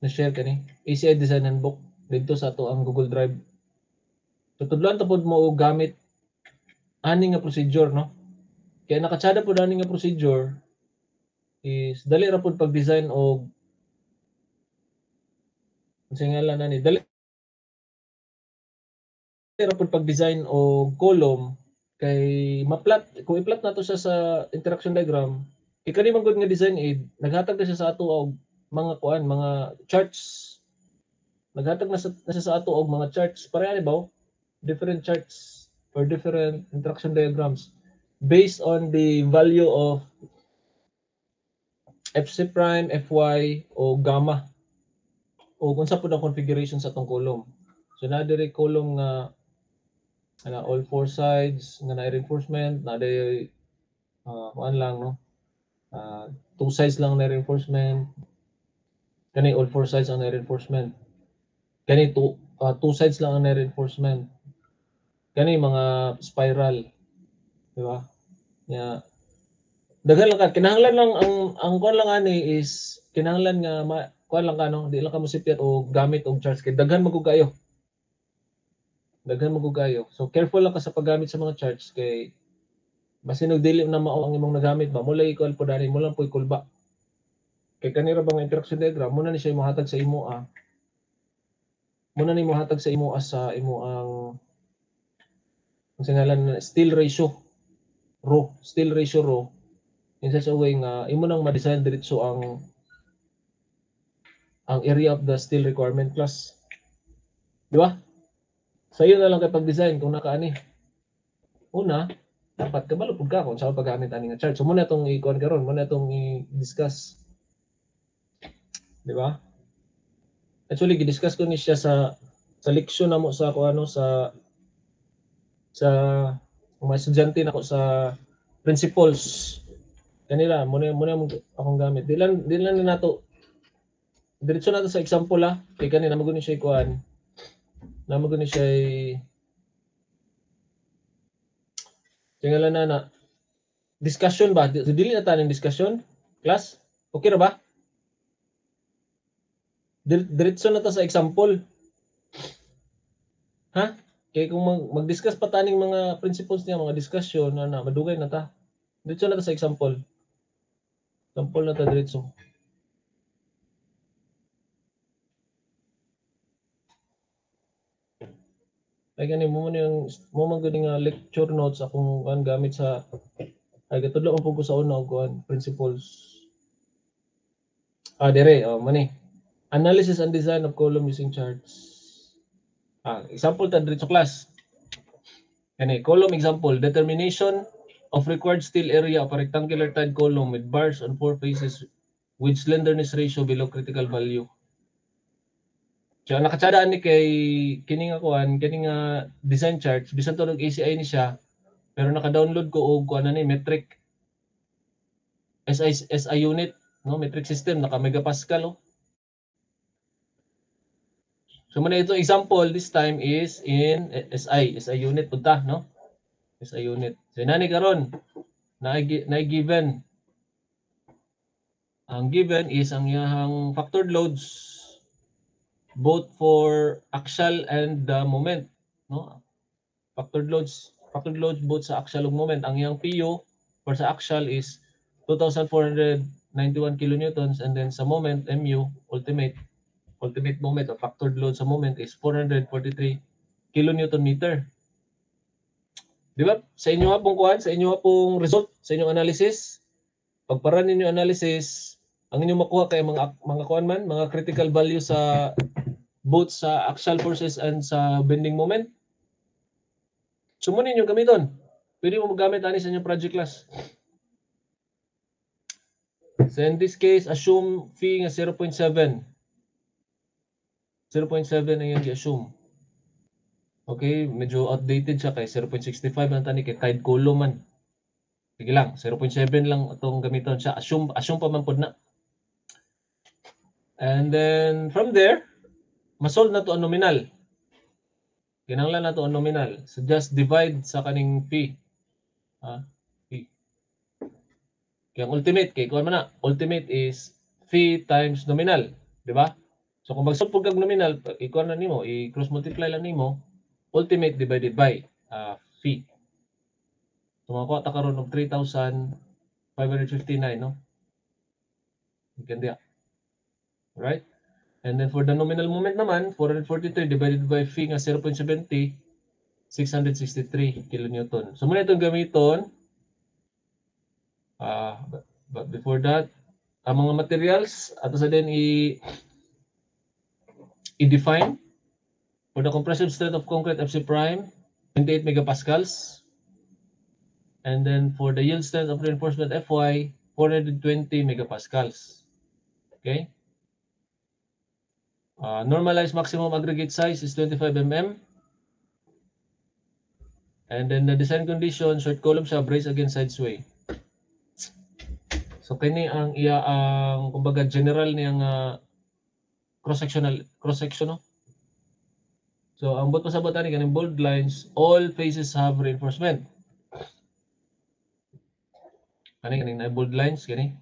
share kani ACI design handbook dito sa ato ang Google Drive. So tudloan ta pod mo gamit ani nga procedure no. Kaya nakatsada pod ani nga procedure is dali ra pod pag-design og unsay ngalan ani dali ra pod pag-design og column kay kung i-plot nato siya sa interaction diagram kani man gud nga design aid naghatag na siya sa ato og mga mga charts. Naghatag na siya sa ato og mga charts pareha ni ba different charts or different interaction diagrams based on the value of FC prime, Fy o gamma o unsa pud ang configuration sa atong column. So na diri column nga all four sides nga na reinforcement na diri kuan lang no. Two sides lang na reinforcement. Kani all four sides ang na reinforcement. Kani two sides lang ang na reinforcement. Kani mga spiral. Di ba? Yeah. Daghan lang ka kinahanglan lang ang kuan lang ani is kinahanglan nga kuan lang ka no, di lang ka mosipyat o gamit og charts kay daghan magugayo. Daghan magugayo. So careful lang ka sa paggamit sa mga charts kay basin og dili na mao ang imong nagamit ba mulay ikuan pod ani mo lang poy kulba. Kay kanira bang interaction diagram mo na ni siya mohatag sa imo muna ni mohatag sa imo sa imo ang ngalan steel ratio raw in such a way nga imo nang ma-design diretso ang area of the steel requirement class. Di ba? Sayo na lang kay pag-design kung nakaani. Una, dapat kabalo pud ka kung saan paggamit ani nga chart. So muna itong i-kuan karon, muna itong i-discuss. Di ba? Actually, gi-discuss ko ni siya sa leksyon namo sa sa mga estudyante nako sa principles kanila muna akong gamit. Di lang ni nato diretso nato sa example kay kanina magun ni siya kuan na magun ni siya Tingala na discussion ba? Dili na tayo ng discussion? Class? Okay na ba? Diretso na ta sa example. Ha? Kaya kung mag-discuss pa taning mga principles niya, mga discussion, madugay na ta. Diretso na ta sa example. Example na ta diretso. Ay gani mo yung nga lecture notes akong gamit sa ay katudlo ko sa una og principles. Dire, mani. Analysis and design of column using charts. Example ta diretso class. Kani column example, determination of required steel area of a rectangular tiled column with bars on 4 faces with slenderness ratio below critical value. So nakatsadaan ni kay kini nga design charts bisan to og ACI ni siya pero naka-download ko og kuan ni metric SI unit, no, metric system naka megapascal. So muna ito example this time is in SI unit punta, no? SI unit. So nani karon na given. Ang given is ang iyang factored loads both for axial and moment, no? Factored loads both sa axial ug moment. Ang iyang PU for sa axial is 2,491 kilonewtons and then sa moment MU ultimate moment or factored load sa moment is 443 kilonewton meter. Di ba? Sa inyo nga pong kuhan, sa inyo nga pong result, sa inyong analysis, pagpara ninyo analysis, ang inyong makuha kay mga kuhan man, mga critical value sa both sa axial forces and sa bending moment. Sumunin yung gamiton. Pwede mo magamit ani sa inyong project class. So in this case, assume phi nga 0.7. 0.7 ang yung i-assume. Okay, medyo outdated siya kay 0.65 lang tani kay tide column man. Sige lang, 0.7 lang itong gamiton siya. Assume pa man pod na. And then from there, masolve na to ang nominal. Kinahanglan na to ang nominal. So just divide sa kaning phi. Phi. Kaya ultimate, kay kuan man na, ultimate is phi times nominal, di ba? So kung mag-solve kag nominal, ikuan na nimo, i-cross multiply lang nimo, ultimate divided by phi. So makuha ta karon og 3,559, no? Ganda. Right? And then for the nominal moment naman, 443 divided by phi nga 0.70, 663 kilonewton. So muna itong gamiton. But before that, ang mga materials, ato sa din i-define. For the compressive strength of concrete FC prime, 28 megapascals. And then for the yield strength of reinforcement FY, 420 megapascals. Okay? Normalized maximum aggregate size is 25 mm. And then the design condition, short column siya, brace against side sway. So kini ang kumbaga general niyang cross section, no? So ang buto sa botani kaning bold lines, all faces have reinforcement. Kaning na bold lines kani.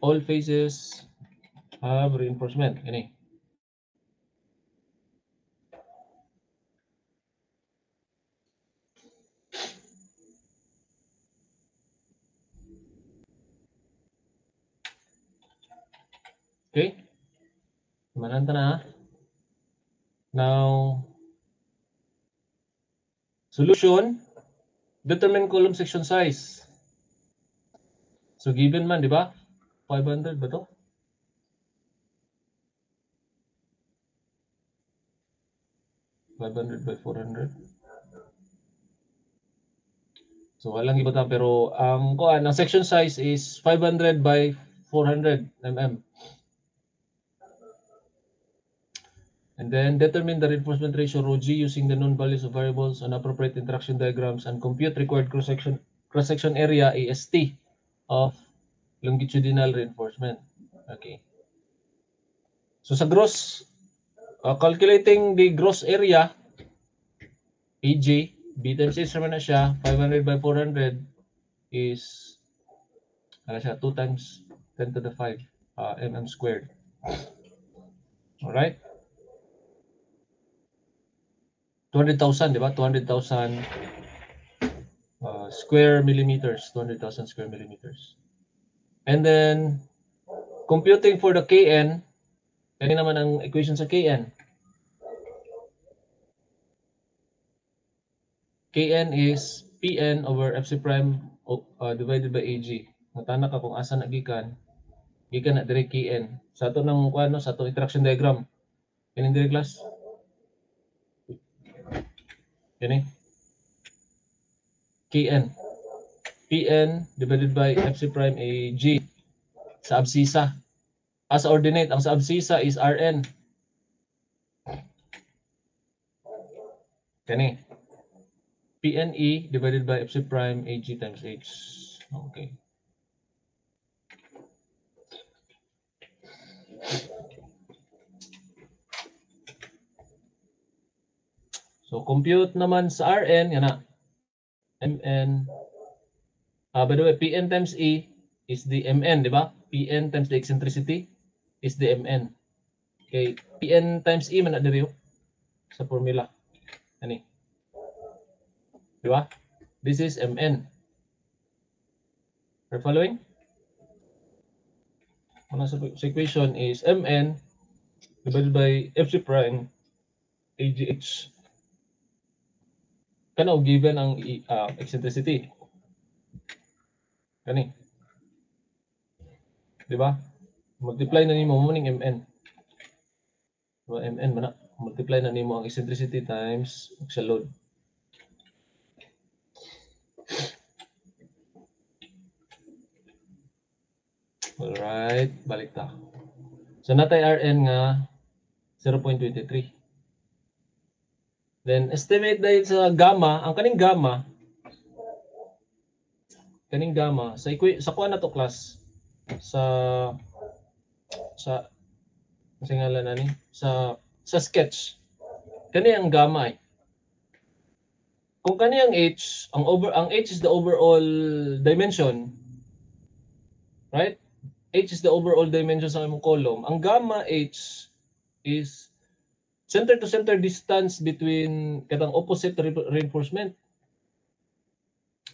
All faces have reinforcement kani. Okay? Mananta na. Now, solution, determine column section size. So given man, di ba? 500 ba to? 500 by 400. So walang iba ta pero ang section size is 500 by 400 mm. And then determine the reinforcement ratio rho g using the known values of variables on appropriate interaction diagrams and compute required cross-section area AST of longitudinal reinforcement. Okay. So sa gross, calculating the gross area AJ B times H naman na siya, 500 by 400 is, ano siya, 2 times 10 to the 5 mm squared. Alright? 200,000, di ba? 200,000 square millimeters. 200,000 square millimeters. And then, computing for the Kn, kaya naman ang equation sa Kn. Kn is Pn over Fc prime divided by Ag. Natana ka kung asa nagikan. Gikan na dire Kn. Sa ato ng kuano, sa ato interaction diagram. Kaning dire class. Kani. Kn. Pn divided by Fc prime Ag sa absisa. As ordinate, ang sa absisa is Rn. Kani. Pne divided by Fc prime Ag times H. Okay. So, compute naman sa Rn, yan na. Mn. By the way, Pn times E is the Mn, di ba? Pn times the eccentricity is the Mn. Okay, Pn times E man na diri sa formula. Ani. Di ba? This is Mn. Are you following? Ang nasa equation is Mn divided by Fc prime AgH. Kana og given ang eccentricity. Kani. Di ba? Multiply na nimo mo ning Mn. Diba? Mn man na. Multiply na nimo ang eccentricity times sa load. Alright, balik ta. So natay Rn nga 0.23. Then estimate dahil sa gamma, ang kaning gamma sa kuha na to class sa ngalan nani sa sketch. Kani ang gamma ay. Kung kani ang H, ang H is the overall dimension. Right? H is the overall dimension sa imong column. Ang gamma H is center to center distance between katang opposite reinforcement.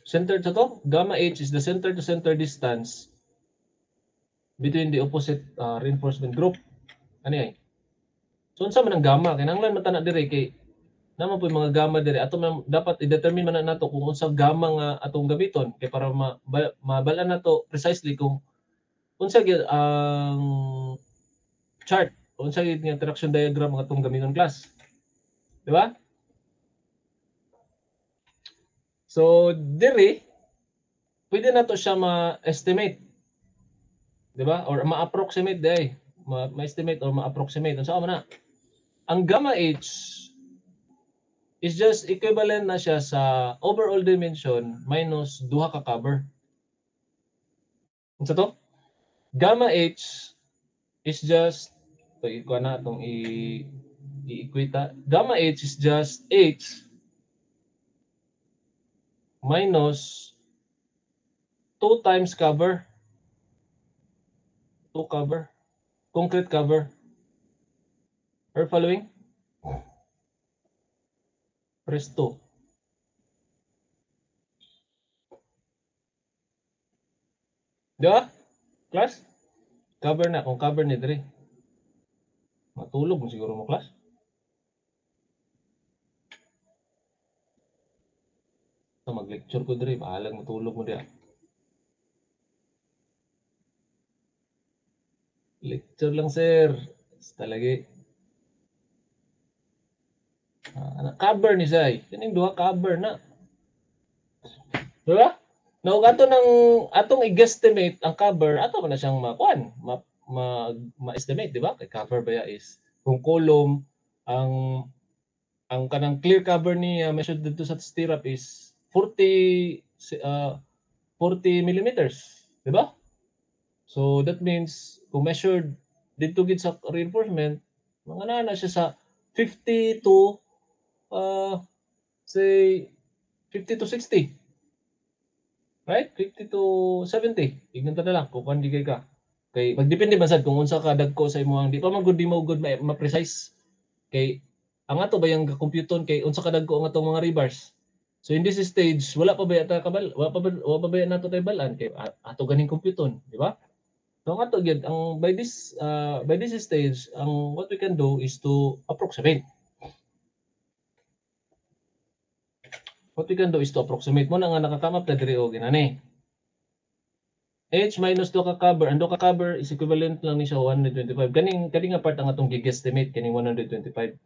Center to to, gamma H is the center to center distance between the opposite reinforcement group. Ano ay? So unsa man ang gamma? Kinahanglan matana dire kay naman po yung mga gamma dire ato dapat i-determine man nato kung unsa gamma nga atong gamiton kay para mabalaan nato precisely kung unsa gyud ang chart, unsa gyud nga interaction diagram nga atong gamiton class. Di ba? So dire pwede nato siya ma-estimate. Di ba? Or ma-approximate day. Ma-estimate or ma-approximate. Unsa man na? Ang gamma H is just equivalent na siya sa overall dimension minus duha ka cover. Unsa to? Gamma H is just ikuha na itong i-equate. Gamma H is just H minus 2 times cover. 2 cover. Concrete cover. Are you following? Press 2. Di ba? Class? Cover na. Kung cover ni Dre. Matulog mo siguro mo, class. So, mag-lecture ko Dre. Bahalang matulog mo diya. Lecture lang, sir. Talaga. Cover ni Zay. Kaning duha cover na. Diba? Now, atong i-guesstimate ang cover, ato man na siyang makuan, ma-estimate, di ba? Kay cover ba is kung column ang kanang clear cover ni measured dito sa stirrup is 40 millimeters, di ba? So that means kung measured dito gid sa reinforcement, mga na siya sa 50 to say 50 to 60. Right? 50 to 70. Ignan ta na lang kung kuan di kay ka. Kay magdepende man sad kung unsa ka dagko sa imong di pa man gud di mo gud ma-precise. Kay ang ato ba yung computon kay unsa ka dagko ang atong mga rebars. So in this stage wala pa ba yata kabal wala pa ba nato tay balan kay ato ganing computon, di ba? So ang ato gyud ang by this stage ang what we can do is to approximate. What we can do is to approximate mo na nga nakakam up na diri o ginani. H minus 2 ka cover, ang 2 ka cover is equivalent lang ni siya 125. Kaning nga part ang atong gi-guesstimate kaning 125.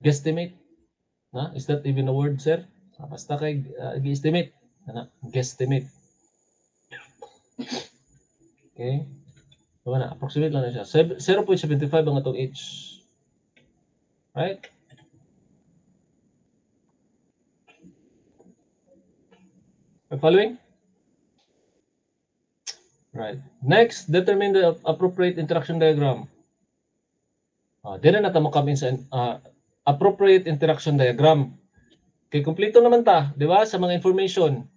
Guesstimate. Na? Is that even a word, sir? Basta kay gi-estimate. Ana, guesstimate. Okay. So na, approximate lang na siya. 0.75 ang atong H. Right? Are following? Right. Next, determine the appropriate interaction diagram. Dire na ta mo come in sa appropriate interaction diagram. Kay kumpleto naman ta, di ba? Sa mga information.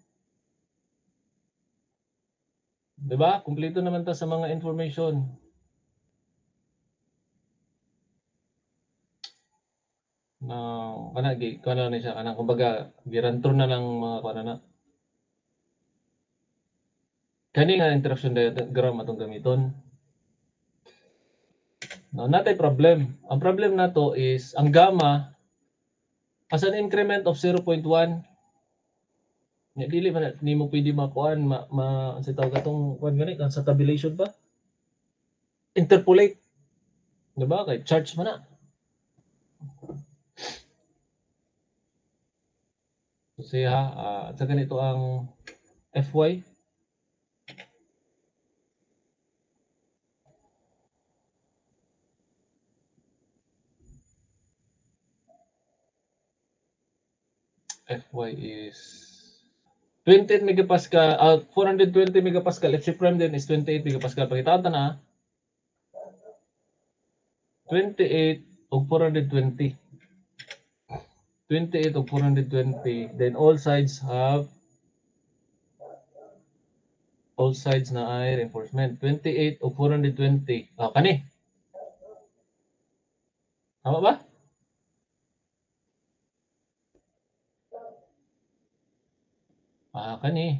Di ba? Kumpleto naman ta sa mga information. Kana ni siya kanang kumbaga girantro na lang mga kana na. Kani nga interaction diagram atong gamiton. No, natay problem. Ang problem nato is ang gamma as an increment of 0.1 nya dili man nimo pwede makuan sa tawag atong kuan gani kan sa tabulation ba? Interpolate. Di ba? Kay charge man na. Kasi sa ganito ang FY is 28 megapascal, 420 megapascal. If prime din is 28 megapascal. Pakitaan ta na 28 o 420. 28 o 420. Then all sides na ay reinforcement. 28 o 420. Kani. Tama ba? Kani.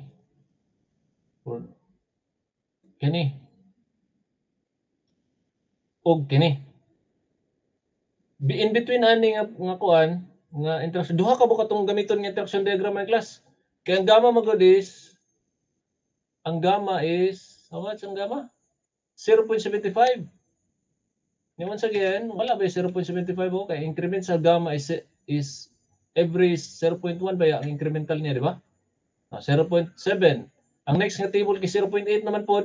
Kani. Og kini. In between ani nga kuan nga interaction duha ka buka tong gamiton nga interaction diagram my class. Kaya ang gamma magod is how much ang gamma? 0.75. Once again, wala ba 0.75 o kay increment sa gamma is every 0.1 ba ang incremental niya, di ba? 0.7. Ang next nga table kay 0.8 naman po.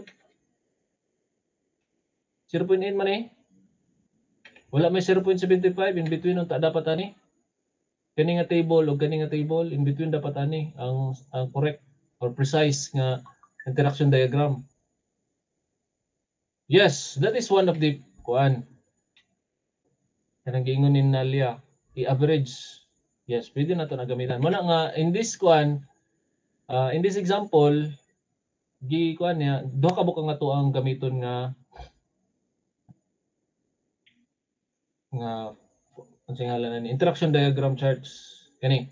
0.8 man eh. Wala may 0.75 in between unta dapat ani. Kani nga table o kani nga table in between dapat ani ang correct or precise nga interaction diagram. Yes, that is one of the kuan. Kanang giingon ni Nalia, i-average. Yes, pwede na ito na gamitan. Muna nga, in this kuan, in this example, kuan niya, duha ka buka nga to ang gamiton nga ang singalan ni interaction diagram charts. Kani.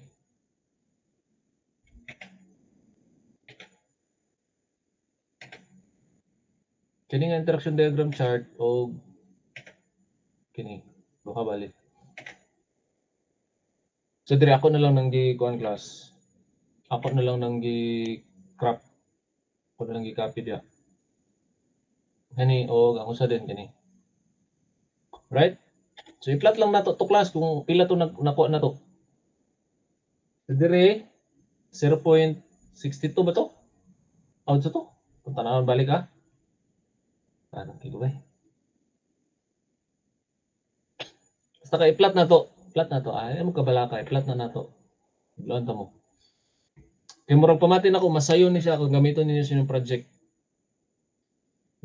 Kani nga interaction diagram chart o kini. Duha bali. So dire ako na lang nang kuan class. Ako na lang nang crop. Ako na lang copy dia. Kani o ang usa din kani. Right? So i-plot lang nato to class kung pila to nakuha na to. So dire 0.62 ba to? Out sa to? Kung tanawon balik ha. Parang kiko ba? Basta ka i-plot na to. Plot na to. Ay mo kabalaka i-plot na nato. Ibloan ta mo. Kaya murag pamatin ako masayon ni siya kung gamiton ninyo sa project.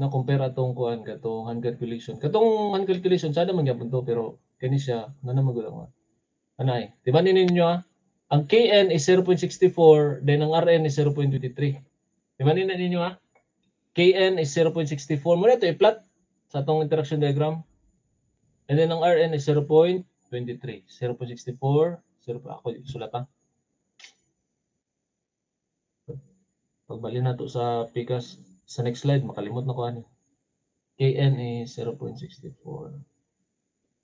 Na compare atong kuan katong hand calculation. Katong hand calculation sada man gyapon to pero kani siya na magud ang Anay. Di ba ninyo ang Kn is 0.64, then ang Rn is 0.23. Di ba ninyo Kn is 0.64. Muna ito i-plot sa atong interaction diagram. And then ang Rn is 0.23. 0.64. Ako sulata. Pagbali na to sa pikas sa next slide, makalimot na ko ani. Kn is 0.64.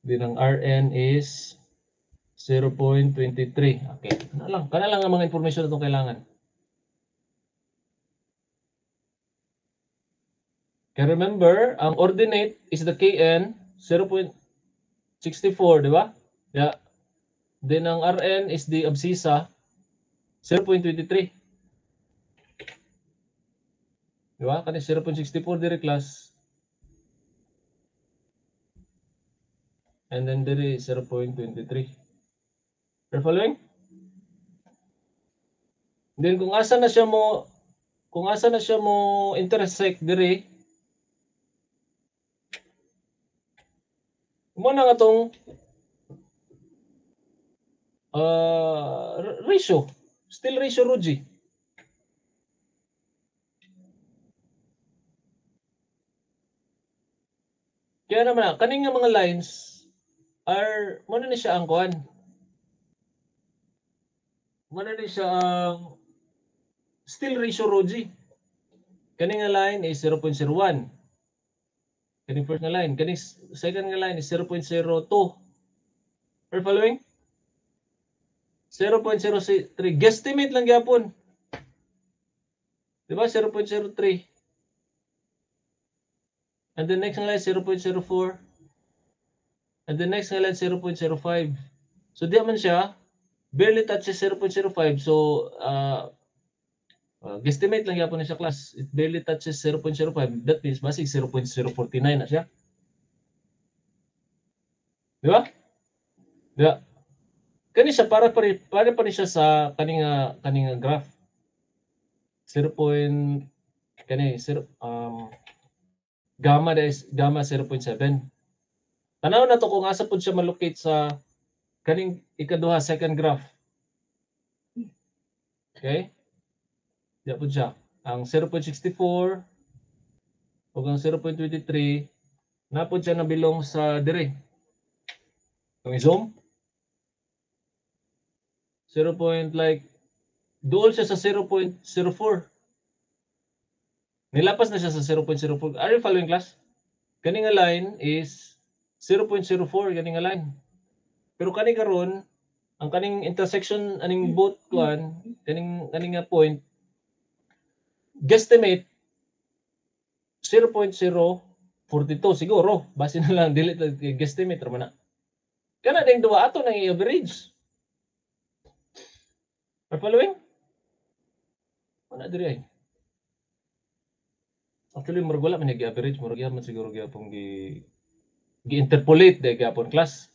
Then ang Rn is 0.23. Okay. Kana lang ang mga information na itong kailangan. Okay, remember, ang ordinate is the Kn, 0.64, di ba? Yeah. Then ang Rn is the abscissa, 0.23. Di ba? Kani 0.64 diri class. And then diri 0.23. You're following? Then kung asa na siya mo intersect diri, mo na nga tong ratio. Still ratio Ruji. Kaya naman kaning nga mga lines are mo na siya ang kuan. Mo na siya ang still ratio Ruji. Kaning nga line is 0.01. Kaning first nga line, kaning second nga line is 0.02. Are following? 0.03. Guesstimate lang gyapon. Diba? 0.03. And the next nga line 0.04. And the next nga line 0.05. So di man siya barely touches 0.05. So guesstimate lang gyapon siya class. It barely touches 0.05. That means basic 0.049 na siya. Diba? Diba? Kani siya para pa ni siya sa kaninga graph. 0. Kani 0 gamma 0.7. Tanaw na to kung asa pud siya malocate sa kaning ikaduha second graph. Okay? Diya pud siya. Ang 0.64 ug ang 0.23 napod siya nabilong sa dire. Kung i-zoom 0. like duol siya sa 0.04. Nilapas na siya sa 0.04. Are you following class? Kani nga line is 0.04 kani nga line. Pero kani karon ang kaning intersection aning both kuan kaning nga point guesstimate 0.042 siguro base na lang dili guesstimate ra man na. Kana ding duwa ato nang i-average. Are following? Wala diri ay. Actually murag wala man gi-average, murag yaman siguro gyapon gi-interpolate day gyapon class.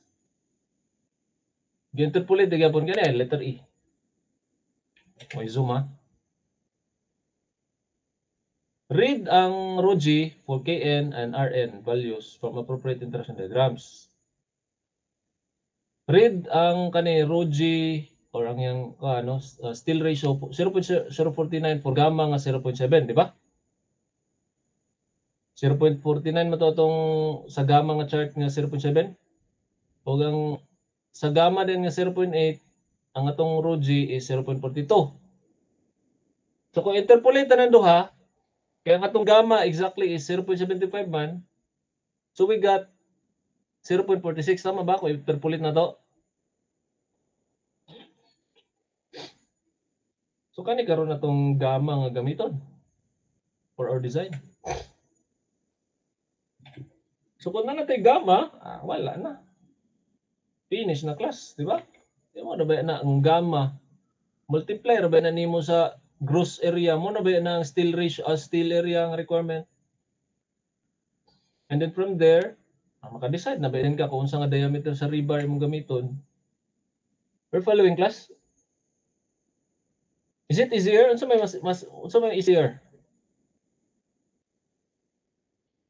Gi-interpolate day gyapon kani letter E. May zoom ha. Read ang rho G for Kn and Rn values from appropriate interaction diagrams. Read ang kani rho G or ang yang still ratio 0.049 for gamma nga 0.7, di ba? 0.49 mo to atong sa gamma nga chart nga 0.7. O ang sa gamma din nga 0.8, ang atong rho G is 0.42. So kung interpolate na ng duha, kaya ang atong gamma exactly is 0.75 man. So we got 0.46. Tama ba? Kung interpolate na to. So kani karon na tong gamma nga gamiton for our design. So kung na natay gamma, wala na. Finish na class, di ba? Di mo na ba na ang gamma multiply ra ba na nimo sa gross area mo na ba na ang still ratio still area ang requirement. And then from there, maka-decide na ba din ka kung unsa nga diameter sa rebar imong gamiton. We're following class? Is it easier? Unsa may easier?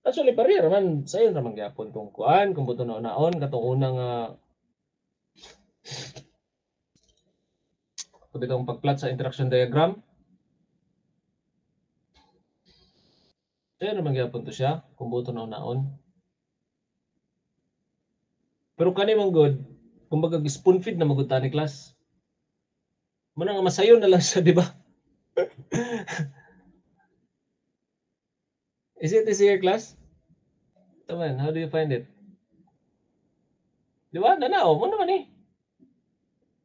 Actually, pareha man sayo naman gyapon tong kuan kung buto na naon katong unang Kabitong pag-plot sa interaction diagram. Kaya naman gyapon to siya kung buto na naon. Pero kani man good, kumbaga spoon feed na magud tani class. Muna nga masayon na lang siya, di ba? Is it easier class? Taman, how do you find it? Di ba? Nanao, mo naman eh.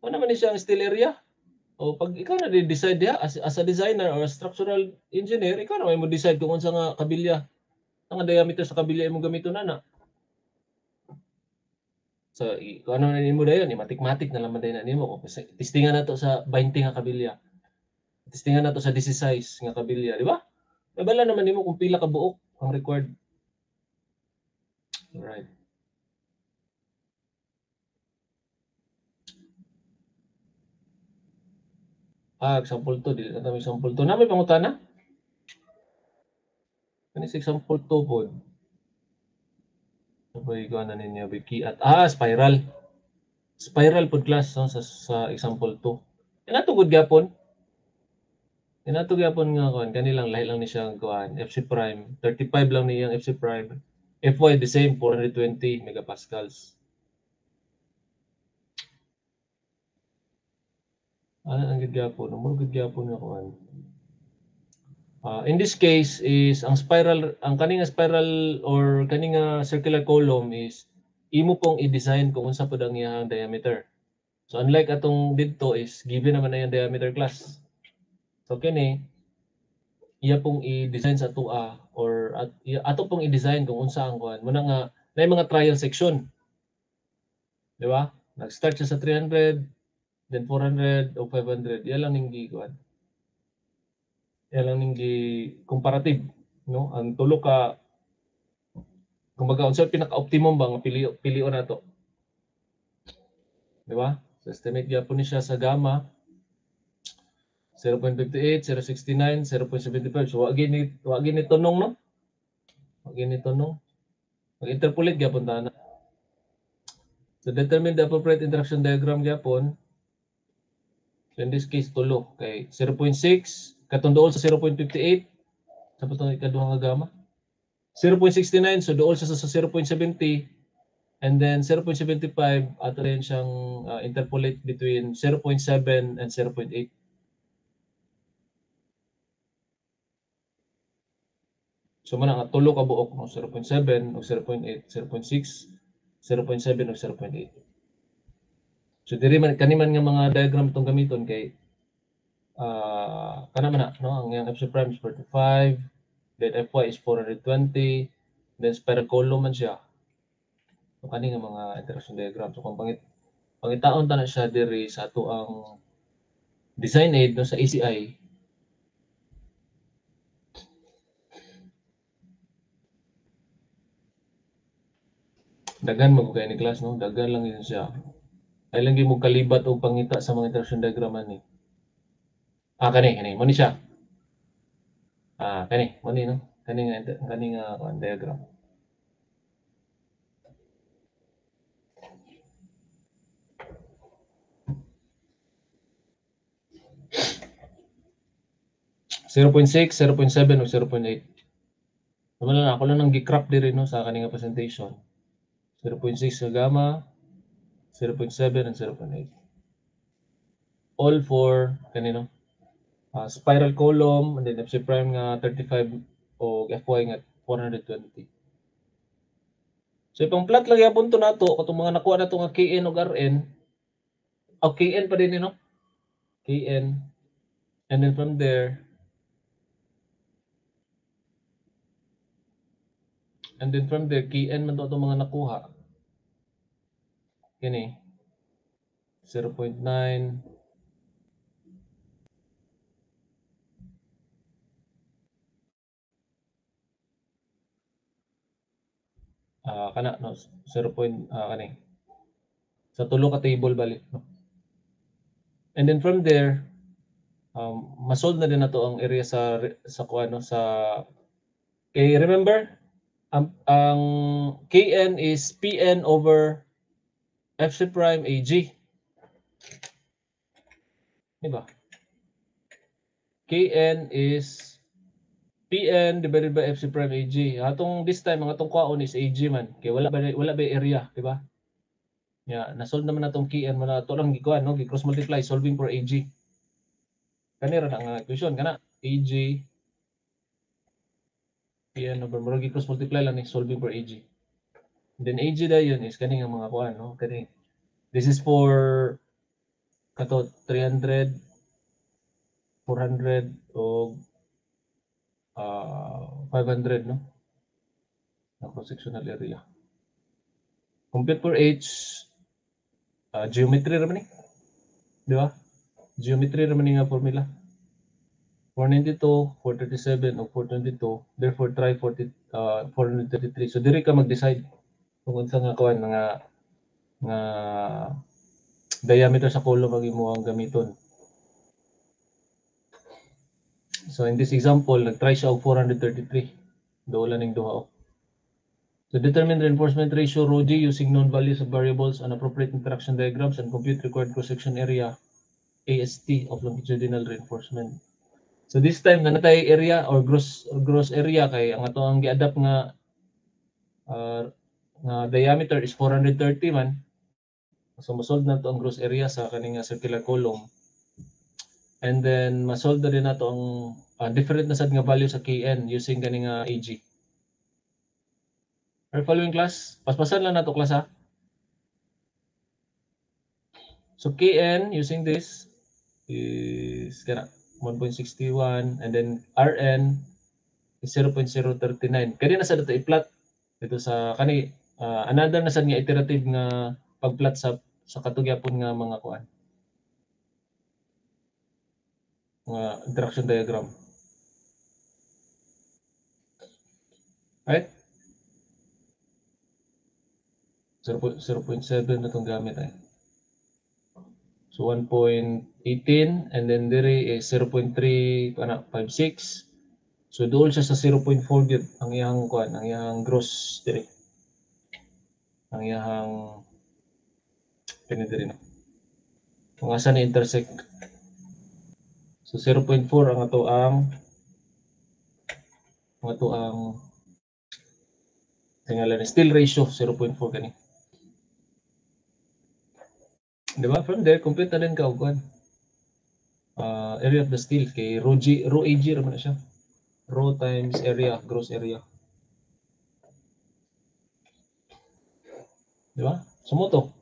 Mo naman siya ang still area. O pag ikaw na decide ya as a designer or a structural engineer, ikaw na mo decide kung unsa nga kabilya, ang diameter sa kabilya imong gamiton na. So, kung ano na nimo dayon, matik-matik na lang dayon na nimo. Testingan na to sa 20 nga kabilya. Testingan na to sa 16 nga kabilya, di ba? Mabala naman nimo kung pila ka buok ang required. Alright. Example 2, dili na tayo example 2. Na may pangutana? Kani sa example 2 po. Sabay ko na ninyo biki at spiral. Spiral pod class no, sa example 2. Inato gud gyapon. Inato gyapon nga kuan kanilang lahi lang ni siya kuan FC prime 35 lang niyang FC prime. FY the same 420 megapascals. Ano ang gud gyapon? Mo gud gyapon nga kuan. In this case is ang kaning spiral or kaning circular column is imo pong i-design kung unsa pud ang iyang diameter. So unlike atong didto is given naman na yung diameter class. So kini iya pong i-design sa tua or ato pong i-design kung unsa ang kuan. Muna nga na mga trial section. Di ba? Nag-start siya sa 300, then 400 o 500. Yan lang ning kuan. Yan lang ning comparative, no? Ang tulo ka kumbaga unsa pinaka-optimum ba nga pilion nato. Di ba? So estimate gyapon ni siya sa gamma 0.58, 0.69, 0.75. So wag ni tunong no. Wag ni tunong. Mag-interpolate gyapon ta na. So determine the appropriate interaction diagram gyapon. So in this case tulo kay 0.6 katong duol sa 0.58 sa patong ikaduha nga gamma. 0.69 so duol sa 0.70 and then 0.75 ato rin siyang interpolate between 0.7 and 0.8. So man nga tulo ka buok no 0.7 o 0.8, 0.6, 0.7 o 0.8. So diri man kaniman nga mga diagram itong gamiton kay kana man na no ang yang FC prime is 45, then FY is 420, then spiral column man siya. So kani nga mga interaction diagram. So kung pangitaon ta na siya diri sa ato ang design aid no sa ACI. Daghan magugay ni class no, daghan lang yun siya. Ay lang gyud mo kalibat og pangita sa mga interaction diagram ani. Kani mo ni siya. Kani mo ni no. Kani nga diagram. .6, 0.7 o 0.8. Naman lang ako lang nang gi-crop diri no sa kaning presentation. 0.6 sa gamma, 0.7 and 0.8. All for kanino spiral column and then FC prime nga 35 o FY nga 420. So ipang plot lang yapon to nato katong mga nakuha nato nga KN ug RN. KN pa din no. KN and then from there KN man to atong mga nakuha. Kini 0.9 kana no 0. Kani sa tulo ka table bali no. And then from there masolve na din nato ang area sa kuan no sa kay remember ang KN is PN over FC prime AG. Di ba? Kn is Pn divided by Fc prime Ag. Atong this time ang atong kwaon is Ag man. Kay wala ba area, di ba? Yeah, na-solve naman natong Kn man ato lang gikuan no, gi-cross multiply solving for Ag. Kani ra na nga equation kana Ag Pn over murag gi-cross multiply lang ni solving for Ag. Then Ag dayon is kani nga mga kuan no, kani. This is for kato 300 400 o 500 no, na cross-sectional area. Compute for H, geometry naman di ba? Geometry naman nga formula. 492, 437, o 422. Therefore, try 433. So, diri ka mag-decide kung unsa nga kuan nga diameter sa column ang imo ang gamiton. So, in this example, nag-try siya og 433. Doon lang ning duha. So, determine reinforcement ratio rho g using known values of variables and appropriate interaction diagrams and compute required cross-section area AST of longitudinal reinforcement. So, this time, na natay area or gross area kay ang ato ang gi-adapt nga diameter is 430 man. So, masolve na to ang gross area sa kaning circular column. And then, masolve na rin na to ang different na sad nga value sa Kn using kaning Ag. Our following class, paspasan lang na to class ha. So, Kn using this is 1.61 and then Rn is 0.039. Kani na sa dito i-plot dito sa kani another na sad nga iterative nga pag-plot sa katugyapon nga mga kuan. Mga interaction diagram. Right? 0.7 na itong gamit ay. So 1.18 and then diri is 0.356. So doon siya sa 0.4 gyud ang iyang kuan, ang iyang gross diri. Ang iyang diri na. Kung asa ni intersect. So 0.4 ang ato ang tingalan still ratio 0.4 kani. Diba? From there, complete na din ka og area of the steel kay rho Ag raman na siya. Rho times area, gross area. Diba? Sumuto.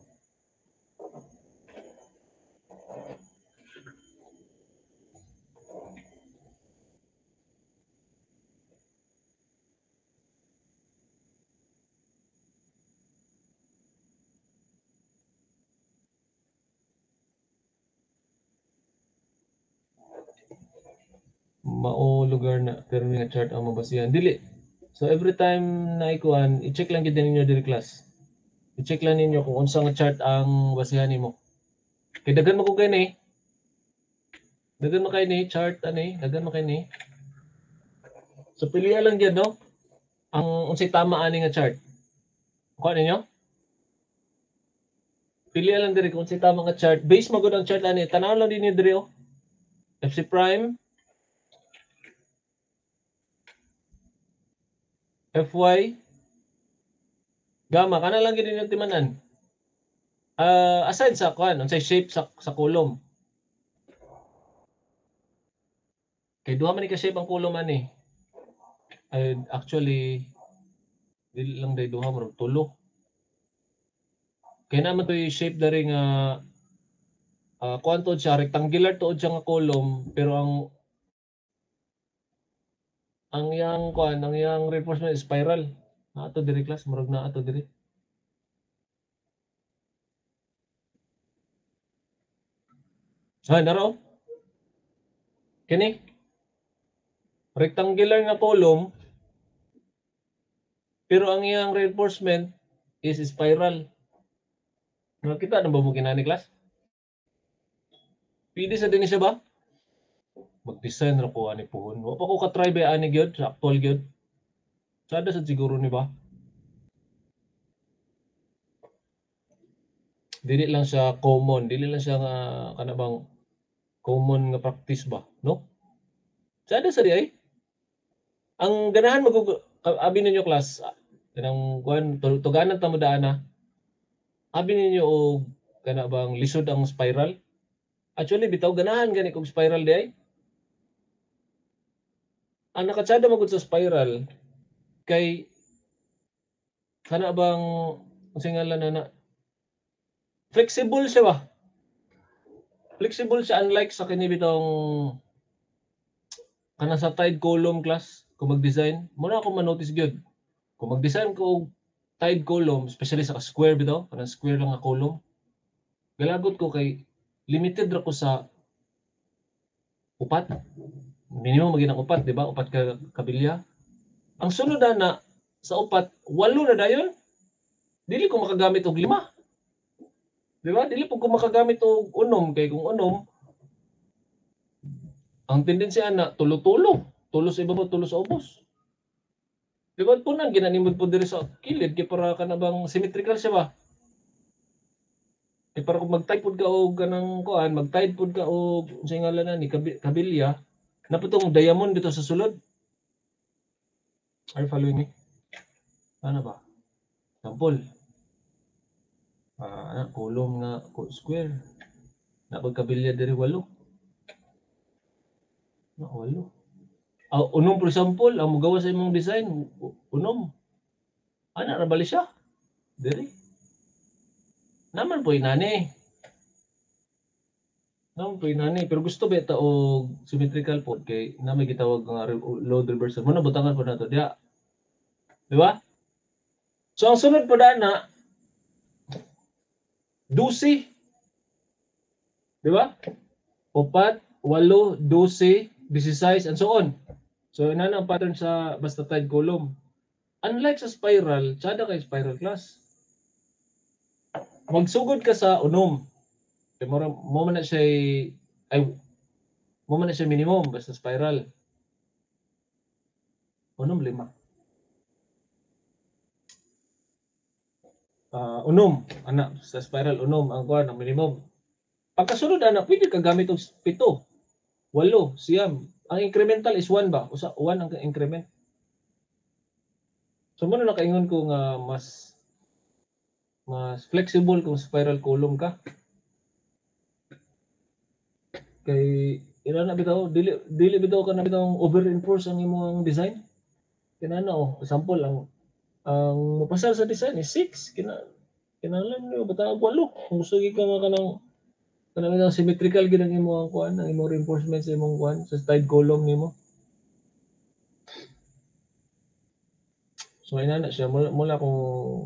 Mao lugar na pero nga chart ang mabasihan. Dili. So every time na ikuan, i-check lang gid ninyo diri class. I-check lang ninyo kung unsa nga chart ang basihan nimo. Kay daghan mo ko kay ni. Daghan mo kay ni chart ani, daghan mo kay ni. So piliya lang gyud no. Ang unsay tama ani nga chart. Kuha ninyo? Piliya lang diri kung unsay tama nga chart. Base mo gud ang chart ani. Tanaw lang dinyo diri oh. FC prime FY gamma kana lang gid ninyo timanan. Aside sa kuan, unsay shape sa column. Kay duha man ni ka shape ang column ani. Actually dili lang day duha murag tulo. Kay naman toy shape dari nga kuan to siya rectangular tuod siya nga column pero ang yang kuan, ang yang reinforcement is spiral. Ato diri class, murag na ato diri. Naro. Kini rectangular nga column pero ang iyang reinforcement is spiral. Nakita na ba mo kinani class? Pwede sa din siya ba? Mag-design ra ko ani puhon. Wa pa ko ka-try ba ani gyud sa actual gyud. Sada sa siguro ni ba? Dili lang siya common, dili lang siya nga kana bang common nga practice ba, no? Sada sa di ay. Ang ganahan abi ninyo class, kanang kuan tuganan ta mo daana. Abi ninyo og kana bang lisod ang spiral? Actually bitaw ganahan gani kog spiral di ay. Ang nakatsada magud sa spiral kay kana bang singalan na flexible siya ba? Flexible siya unlike sa kini bitong kana sa tide column class kung mag-design. Muna ako ma-notice gyud. Kung mag-design ko og tide column, especially sa square bitaw, kana square lang nga column. Galagot ko kay limited ra ko sa upat. Minimum maging ang upat, di ba? Upat ka kabilya. Ang sunod na sa upat, 8 na dayon. Dili ko makagamit og 5. Di ba? Dili po ko makagamit og unom kay kung unom ang tendensya na tulo-tulo. Tulo sa ibabaw, tulo sa ubos. Di ba po nang ginanimod po diri sa kilid kay para ka na bang symmetrical siya ba? Kay para kung mag-type pod ka og kanang kuan, mag-type pod ka og unsay ngalan na ni kabilya, naputong diamond dito sa sulod. Are you following me? Ano ba? Example. Column nga square. Napagkabilya diri 8. Na 8. Unom for example, ang magawa sa imong design, unom. Ana ra bali siya. Diri. Naman po inani. Naman po inani, pero gusto ba ta og symmetrical pod kay na may gitawag nga load reversal. Mo na butangan po nato diha. Di ba? So ang sunod po na 12. Di ba? 4, 8, 12, 16, and so on. So, ina ang pattern sa basta tide column. Unlike sa spiral, tsada kay spiral class. Magsugod ka sa unom. Mo man na siya minimum basta spiral. Unom 5. Unom, anak, sa spiral unom ang kuan ang minimum. Pagkasunod anak, pwede ka gamit og 7, 8, siyam. Ang incremental is 1 ba? Usa 1 ang increment. So mo na nakaingon ko nga mas flexible kung spiral column ka. Kay ina na bitaw dili bitaw ka na bitaw over-enforce ang imong design. Kinana example ang mapasal sa design is 6 kinahanglan mo bitaw 8 kung gusto gyud ka nga kanang symmetrical gid ang imong kuan ang imong reinforcement sa imong kuan sa tide column nimo. So ina na siya mula kung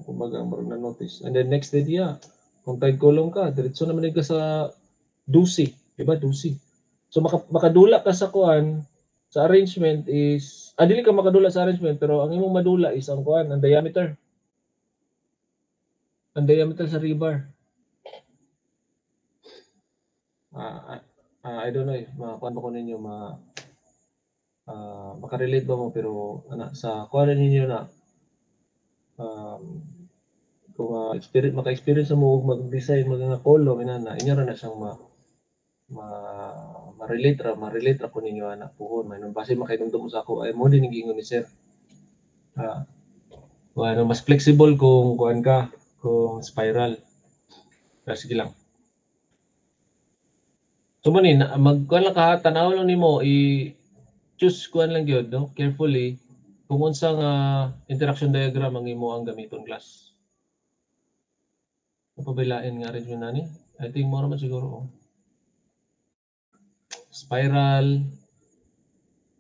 kumbaga mo na notice. And then next day diya kung tide column ka diretso naman ka sa 12, di ba 12. So makadula ka sa kuan sa arrangement is dili ka makadula sa arrangement pero ang imong madula is ang kuan ang diameter. Ang diameter sa rebar. I don't know if makuan ba ko ninyo makarelate ba mo pero sa kuan ninyo na kung maka-experience mo mag-design mga column inana inyo ra na siyang ma-relate ra po ninyo anak puhon may base makainumdum sa ako ay mo din gingon ni sir. Mas flexible kung kuan ka kung spiral. Sige lang. So man magkuan lang ka tanaw lang nimo choose kuan lang gyud no carefully kung unsa nga interaction diagram ang imo ang gamiton class. Pabilain nga rin yun nani. I think mo naman siguro. Spiral.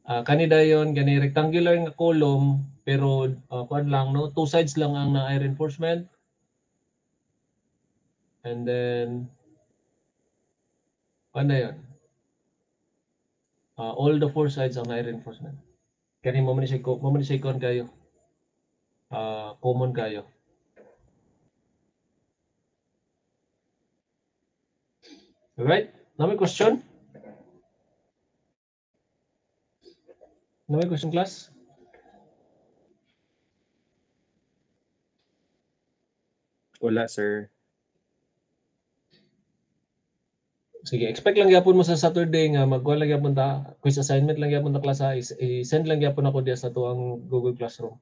Kani dayon gani rectangular nga column pero kuan lang no, two sides lang ang na reinforcement. And then ano yun? All the four sides ang na reinforcement. Kani mo man siya kon kayo. Common kayo. Alright? Na may question? Na may question class? Wala, sir. Sige, expect lang gyapon mo sa Saturday nga magkuha lang gyapon ta, quiz assignment lang gyapon ta klase, i-send lang gyapon ako diya sa tuang Google Classroom.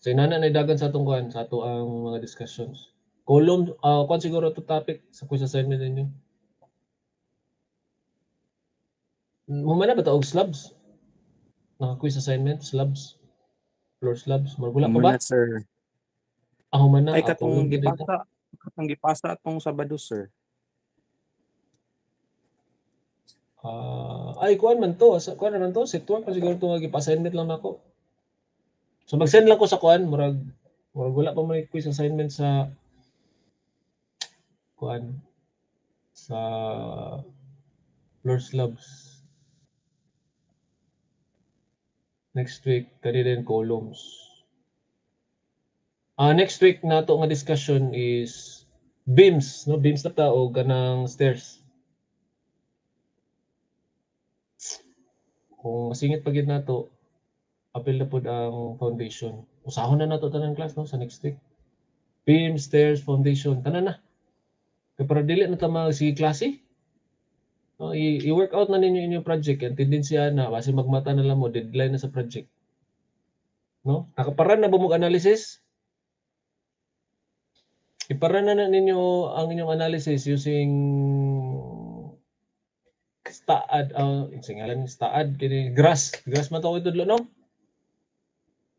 So inana na dagan sa atong kuan, sa ato ang mga discussions. Column, kuan siguro to topic sa quiz assignment ninyo. Humana ba ta og slabs? Naka quiz assignment, slabs, floor slabs, wala pa ba? Muna, sir. Humana, Ay, column gid ito. katong gipasa atong Sabado, sir. Ay kuan man to, kuan man to, set work pa siguro to nga gipa-assignment lang nako. So mag-send lang ko sa kuan, murag wala pa may quiz assignment sa kuan sa floor slabs. Next week, kani din columns. Next week nato nga discussion is beams, no? Beams na ta o ganang stairs. Kung masingit pa gid nato, apil na pud ang foundation. Usahon na nato tanan class no sa next week. Beam, stairs, foundation, tanan na. Kaya para dili na ta sige klase. No, i-work out na ninyo inyong project, ang tendensya na kasi magmata na lang mo, deadline na sa project. No? Nakaparan na ba mo analysis? Iparan na ninyo ang inyong analysis using STAAD, singalan STAAD, kini GRASS man to idudlo no?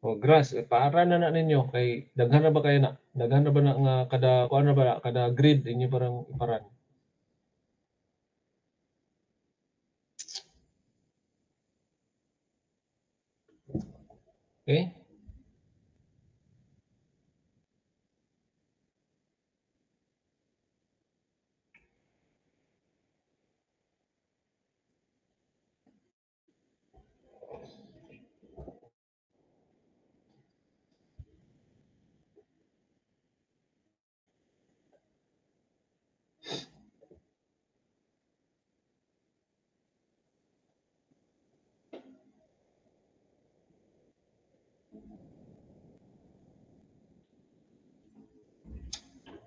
O GRASS, para na ninyo kay daghan na ba kayo na? Daghan na ba na nga kuan na ba kada grid inyo parang iparan? Okay?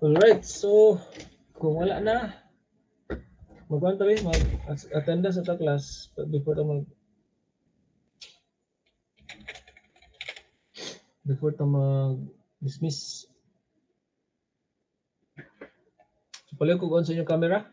Alright, so kung wala na, mag-on tayo, mag-attendance sa class before ta mag-dismiss. So, pala ko on sa inyong camera.